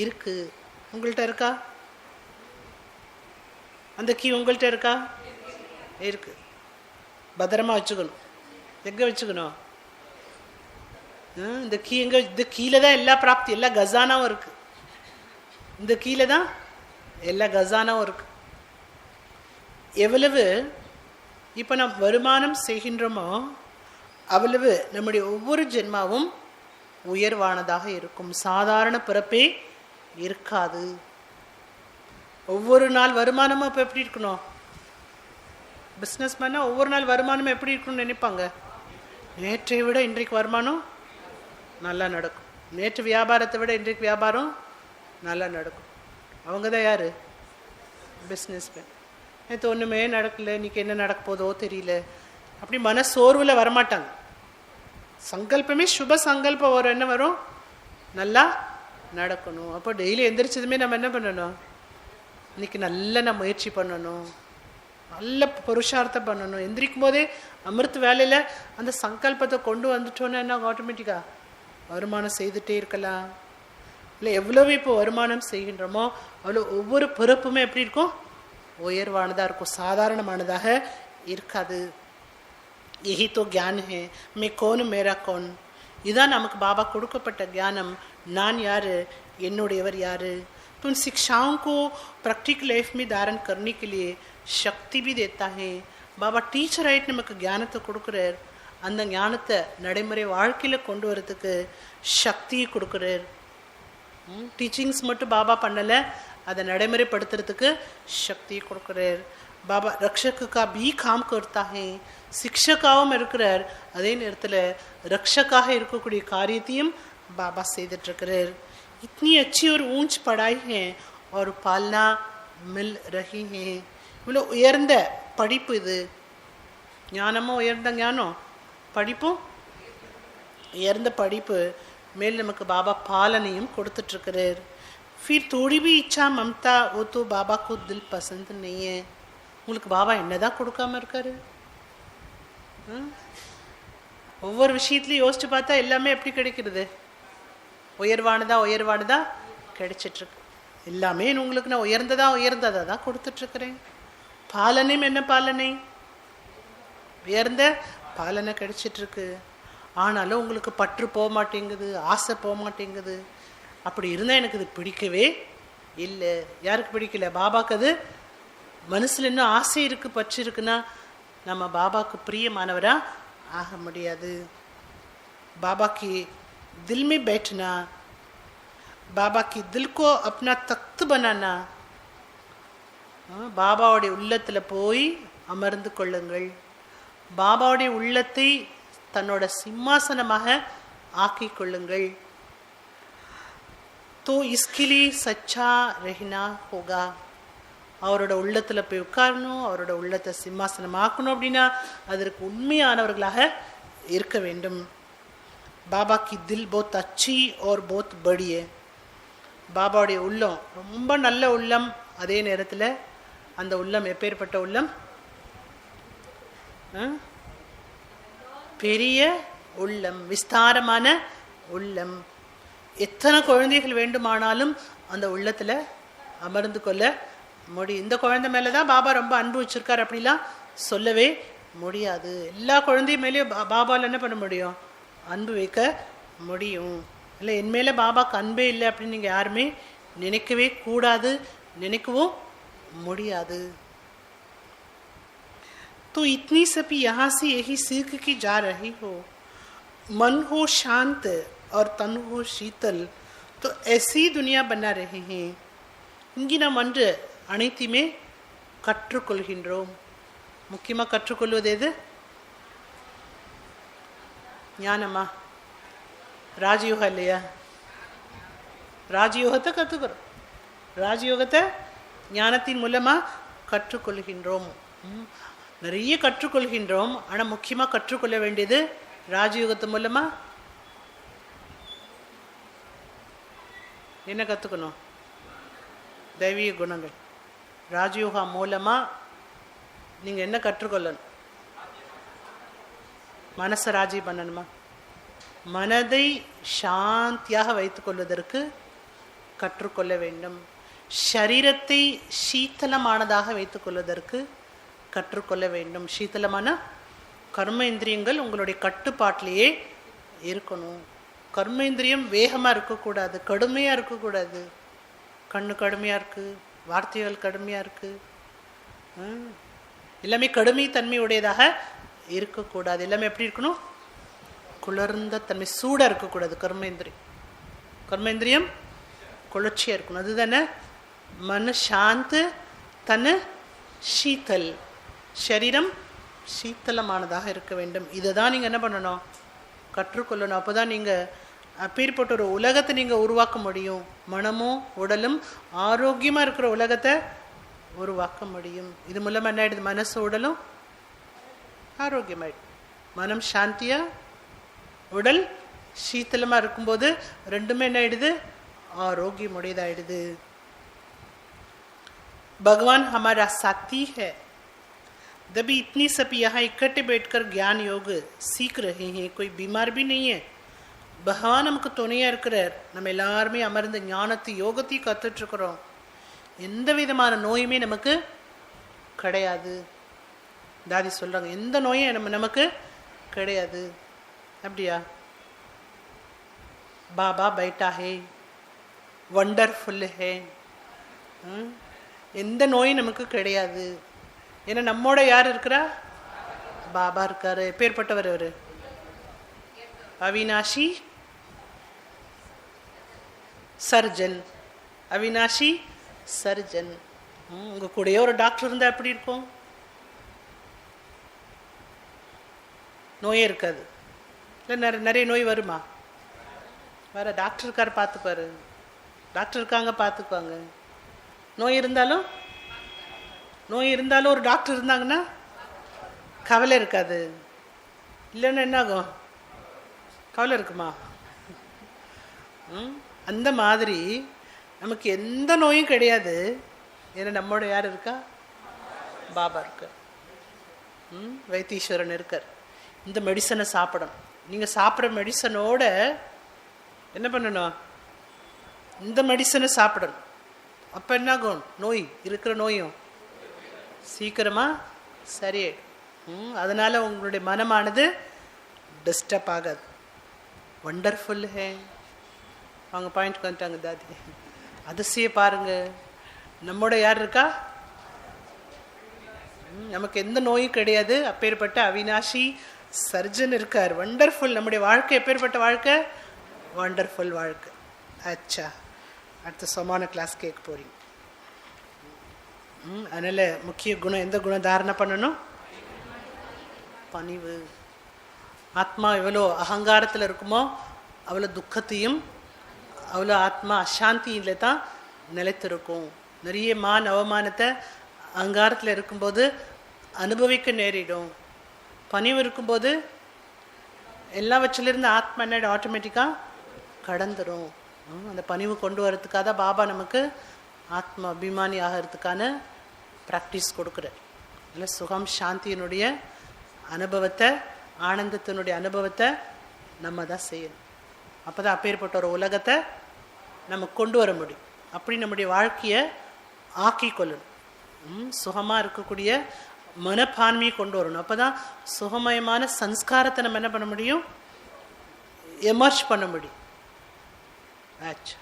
இருக்கு. உங்கள்கிட்ட இருக்கா? அந்த கீ உங்கள்கிட்ட இருக்கா? இருக்கு. பத்திரமா வச்சுக்கணும். எங்கே வச்சுக்கணும்? இந்த கீ எங்கே? இந்த கீழே தான் எல்லா பிராப்தி, எல்லா கசானாவும் இருக்கு. இந்த கீழே தான் எல்லா கசானாவும் இருக்கு. எவ்வளவு இப்போ நாம் வருமானம் செய்கின்றோமோ அவ்வளவு நம்முடைய ஒவ்வொரு ஜென்மாவும் உயர்வானதாக இருக்கும். சாதாரண பிறப்பே இருக்காது. ஒவ்வொரு நாள் வருமானமும் இப்போ எப்படி இருக்கணும்? பிஸ்னஸ் மேனாக ஒவ்வொரு நாள் வருமானமும் எப்படி இருக்கணும்னு நினைப்பாங்க. நேற்றை விட இன்றைக்கு வருமானம் நல்லா நடக்கும். நேற்று வியாபாரத்தை விட இன்றைக்கு வியாபாரம் நல்லா நடக்கும். அவங்க தான் யார்? Business man. நேற்று ஒன்றுமே நடக்கலை, இன்றைக்கி என்ன நடக்க போதோ தெரியல, அப்படி மன சோர்வில் வரமாட்டாங்க. சங்கல்பமே சுப சங்கல்பம் வரும். என்ன வரும்? நல்லா நடக்கணும். அப்போ டெய்லி எந்திரிச்சதுமே நம்ம என்ன பண்ணணும்? இன்றைக்கி நல்லா நான் முயற்சி பண்ணணும், நல்ல புருஷார்த்தம் பண்ணணும். எந்திரிக்கும் போதே அமிர்த வேலையில் அந்த சங்கல்பத்தை கொண்டு வந்துட்டோன்னா என்ன ஆட்டோமேட்டிக்காக வருமானம் செய்துகிட்டே இருக்கலாம். இல்லை எவ்வளவு இப்போ வருமானம் செய்கின்றோமோ அவ்வளோ ஒவ்வொரு பிறப்புமே எப்படி இருக்கும்? உயர்வானதாக இருக்கும், சாதாரணமானதாக இருக்காது. यही तो ज्ञान है, मैं कौन मेरा कौन. இதுதான் நமக்கு பாபா கொடுக்கப்பட்ட ஞானம். நான் யார், என்னுடையவர் யார். तो उन शिक्षाओं को प्रैक्टिकल लाइफ में धारण करने के लिए शक्ति भी देता है. பாபா டீச்சர் ஆகிட்டு நமக்கு ஞானத்தை கொடுக்குறார். அந்த ஞானத்தை நடைமுறை வாழ்க்கையில் கொண்டு வரதுக்கு சக்தியை கொடுக்குறார். டீச்சிங்ஸ் மட்டும் பாபா பண்ணலை, அதை நடைமுறைப்படுத்துறதுக்கு சக்தியை கொடுக்குறார். பாபா ரக்ஷகா பி காம் கர்த்தா ஹே. சிக்ஷகாவும் இருக்கிறார், அதே நேரத்தில் ரக்ஷகாக இருக்கக்கூடிய காரியத்தையும் பாபா செய்துட்ருக்கிறார். इतनी अच्छी और ऊंच पढ़ाई है और पालना मिल रही है. இவ்வளோ உயர்ந்த படிப்பு இது. ஞானமும் உயர்ந்த ஞானம், படிப்பும் உயர்ந்த படிப்பு. மேல் நமக்கு பாபா பாலனையும் கொடுத்துட்ருக்கிறார். फिर थोड़ी भी इच्छा ममता वो तो बाबा को दिल पसंद नहीं है. உங்களுக்கு பாபா என்னதான் கொடுக்காம இருக்காரு? ஒவ்வொரு விஷயத்துலையும் யோசிச்சு பார்த்தா எல்லாமே எப்படி கிடைக்கிறது? உயர்வானதா கிடைச்சிட்ருக்கு. எல்லாமே உங்களுக்கு நான் உயர்ந்ததா தான் கொடுத்துட்ருக்குறேன். பாலனையும் என்ன பாலனை? உயர்ந்த பாலனை கிடைச்சிட்ருக்கு. ஆனாலும் உங்களுக்கு பற்று போக மாட்டேங்குது, ஆசை போக மாட்டேங்குது. அப்படி இருந்தால் எனக்கு இது பிடிக்கவே இல்லை. யாருக்கு பிடிக்கல? பாபாவுக்கு அது மனசில் இன்னும் ஆசை இருக்குது, பற்று இருக்குன்னா நம்ம பாபாவுக்கு பிரியமானவராக ஆக முடியாது. बाबा की दिल में बैठना, बाबा की दिल को अपना तख्त बनाना. பாபாவுடைய உள்ளத்தில் போய் அமர்ந்து கொள்ளுங்கள். பாபாவுடைய உள்ளத்தை தன்னோட சிம்மாசனமாக ஆக்கிக் கொள்ளுங்கள். तो इसके लिए सच्चा रहना होगा. அவரோட உள்ளத்தில் போய் உட்காரணும், அவரோட உள்ளத்தை சிம்மாசனம் ஆக்கணும். அப்படின்னா அதற்கு உண்மையானவர்களாக இருக்க வேண்டும். பாபா கி தில் बहुत अच्छी और बहुत बड़ी है. பாபாவுடைய உள்ளம் ரொம்ப நல்ல உள்ளம். அதே நேரத்தில் அந்த உள்ளம் எப்பேற்பட்ட உள்ளம்? பெரிய உள்ளம், விஸ்தாரமான உள்ளம். எத்தனை குழந்தைகள் வேண்டுமானாலும் அந்த உள்ளத்தில் அமர்ந்து கொள்ள முடியும். இந்த குழந்தை மேலே தான் பாபா ரொம்ப அன்பு வச்சிருக்காரு அப்படிலாம் சொல்லவே முடியாது. எல்லா குழந்தைய மேலேயும் பாபாவில் என்ன பண்ண முடியும்? அன்பு வைக்க முடியும். இல்லை என் மேலே பாபாவுக்கு அன்பே இல்லை அப்படின்னு நீங்கள் யாருமே நினைக்கவே கூடாது, நினைக்கவும் முடியாது. तो इतनी सभी यहाँ से यही सीख की जा रही हो, मन हो शांत और तन हो शीतल, तो ऐसी दुनिया बना रहे हैं. இங்கே நாம் அன்று அனைத்தையுமே கற்றுக்கொள்கின்றோம். முக்கியமாக கற்றுக்கொள்வது எது? ஞானமா? ராஜயோகம் இல்லையா? ராஜயோகத்தை கற்றுக்கிறோம். ராஜயோகத்தை ஞானத்தின் மூலமாக கற்றுக்கொள்கின்றோம். நிறைய கற்றுக்கொள்கின்றோம். ஆனால் முக்கியமாக கற்றுக்கொள்ள வேண்டியது ராஜயோகத்து மூலமாக என்ன கற்றுக்கணும்? தெய்வீக குணங்கள். ராஜயோகா மூலமாக நீங்கள் என்ன கற்றுக்கொள்ளணும்? மனசை ராஜி பண்ணணுமா? மனதை சாந்தியாக வைத்துக்கொள்வதற்கு கற்றுக்கொள்ள வேண்டும். சரீரத்தை சீத்தலமானதாக வைத்துக்கொள்வதற்கு கற்றுக்கொள்ள வேண்டும். சீத்தலமான கர்ம இந்திரியங்கள் உங்களுடைய கட்டுப்பாட்டிலேயே இருக்கணும். கர்மேந்திரியம் வேகமாக இருக்கக்கூடாது, கடுமையாக இருக்கக்கூடாது. கண்ணு கடுமையாக இருக்குது, வார்த்தைகள் கடுமையாக இருக்குது, எல்லாமே கடுமை தன்மையுடையதாக இருக்கக்கூடாது. எல்லாமே எப்படி இருக்கணும்? குளிர்ந்த தன்மை, சூடாக இருக்கக்கூடாது. கர்மேந்திரியம் குளிர்ச்சியாக இருக்கணும். அதுதானே மன சாந்த் தன் சீத்தல், சரீரம் சீத்தலமானதாக இருக்க வேண்டும். இதை தான் நீங்கள் என்ன பண்ணணும்? கற்றுக்கொள்ளணும். அப்போ தான் நீங்கள் அப்பேற்பட்ட ஒரு உலகத்தை நீங்கள் உருவாக்க முடியும். மனமும் உடலும் ஆரோக்கியமாக இருக்கிற உலகத்தை உருவாக்க முடியும். இது மூலமாக என்ன ஆகிடுது? மனசு உடலும் ஆரோக்கியமாயிடும். மனம் சாந்தியாக, உடல் சீத்தலமாக இருக்கும்போது ரெண்டுமே என்ன ஆயிடுது? ஆரோக்கியமுடையதாயிடுது. भगवान हमारा साथी है, तभी इतनी सब यहाँ इकट्ठे बैठकर ज्ञान योग सीख रहे हैं. कोई बीमार भी नहीं है. பகவான் நமக்கு துணையாக இருக்கிறார். நம்ம எல்லாருமே அமர்ந்த ஞானத்தை யோகத்தையும் கற்றுட்ருக்குறோம். எந்த விதமான நோயுமே நமக்கு கிடையாது. தாதி சொல்கிறாங்க, எந்த நோயும் நமக்கு கிடையாது. அப்படியா? பாபா பைட்டா ஹே, வண்டர்ஃபுல் ஹே. எந்த நோயும் நமக்கு கிடையாது. ஏன்னா நம்மோட யார் இருக்கிறா? பாபா இருக்காரு. எப்பேற்பட்டவர் அவர்? அவினாஷி சர்ஜன். அவினாஷி சர்ஜன். உங்க கூடயே ஒரு டாக்டர் இருந்தா எப்படி இருக்கும்? நோயே இருக்காது. இல்லை நிறைய நோய் வருமா? வேற டாக்டர் இருக்காரு, பார்த்துப்பாரு. டாக்டர் இருக்காங்க, பார்த்துக்குவாங்க. நோய் இருந்தாலும் ஒரு டாக்டர் இருந்தாங்கன்னா கவலை இருக்காது. இல்லைன்னா என்ன ஆகும்? கவலை இருக்குமா? அந்த மாதிரி நமக்கு எந்த நோயும் கிடையாது. ஏன்னா நம்மோட யார் இருக்கா? பாபா இருக்கார். வைத்தீஸ்வரன் இருக்கார். இந்த மெடிசனை சாப்பிடணும். நீங்கள் சாப்பிட்ற மெடிசனோட என்ன பண்ணணும்? இந்த மெடிசனை சாப்பிடணும். அப்போ என்னாகும்? நோய் இருக்கிற நோயும் சீக்கிரமாக சரியாயிடும். அதனால் உங்களுடைய மனமானது டிஸ்டர்ப் ஆகாது. வண்டர்ஃபுல் ஹே. அவங்க பாயிண்ட் வந்துட்டாங்க தாதி. அதிசய பாருங்க, நம்மோட யார் இருக்கா? நமக்கு எந்த நோயும் கிடையாது. அப்பேற்பட்ட அவினாஷி சர்ஜன் இருக்கார். வண்டர்ஃபுல். நம்முடைய வாழ்க்கை எப்பேற்பட்ட வாழ்க்கை? வண்டர்ஃபுல் வாழ்க்கை. அச்சா, அடுத்த சமான கிளாஸ் கேட்க போறீங்க. அதனால் முக்கிய குணம், எந்த குணம் தாரணை பண்ணணும்? பணிவு. ஆத்மா எவ்வளோ அகங்காரத்தில் இருக்குமோ அவ்வளோ துக்கத்தையும், அவ்வளோ ஆத்மா அசாந்தியில் தான் நிலைத்திருக்கும். நிறைய அவமானத்தை அகங்காரத்தில் இருக்கும்போது அனுபவிக்க நேரிடும். பணிவு இருக்கும்போது எல்லாவற்றிலிருந்து ஆத்மா என்ன ஆட்டோமேட்டிக்காக கடந்துடும். அந்த பணிவு கொண்டு வரதுக்காக தான் பாபா நமக்கு ஆத்மா அபிமானி ஆகிறதுக்கான ப்ராக்டிஸ் கொடுக்குறார். இல்லை, சுகம் சாந்தியினுடைய அனுபவத்தை, ஆனந்தத்தினுடைய அனுபவத்தை நம்ம தான் செய்யணும். அப்போ தான் அப்பேற்பட்ட ஒரு உலகத்தை நம்ம கொண்டு வர முடியும். அப்படி நம்முடைய வாழ்க்கையை ஆக்கி கொள்ளணும். சுகமாக இருக்கக்கூடிய மனப்பான்மையை கொண்டு வரணும். அப்போ தான் சுகமயமான சன்ஸ்காரத்தை நம்ம என்ன பண்ண முடியும், எமர்ஜ் பண்ண முடியும். ஆச்சு.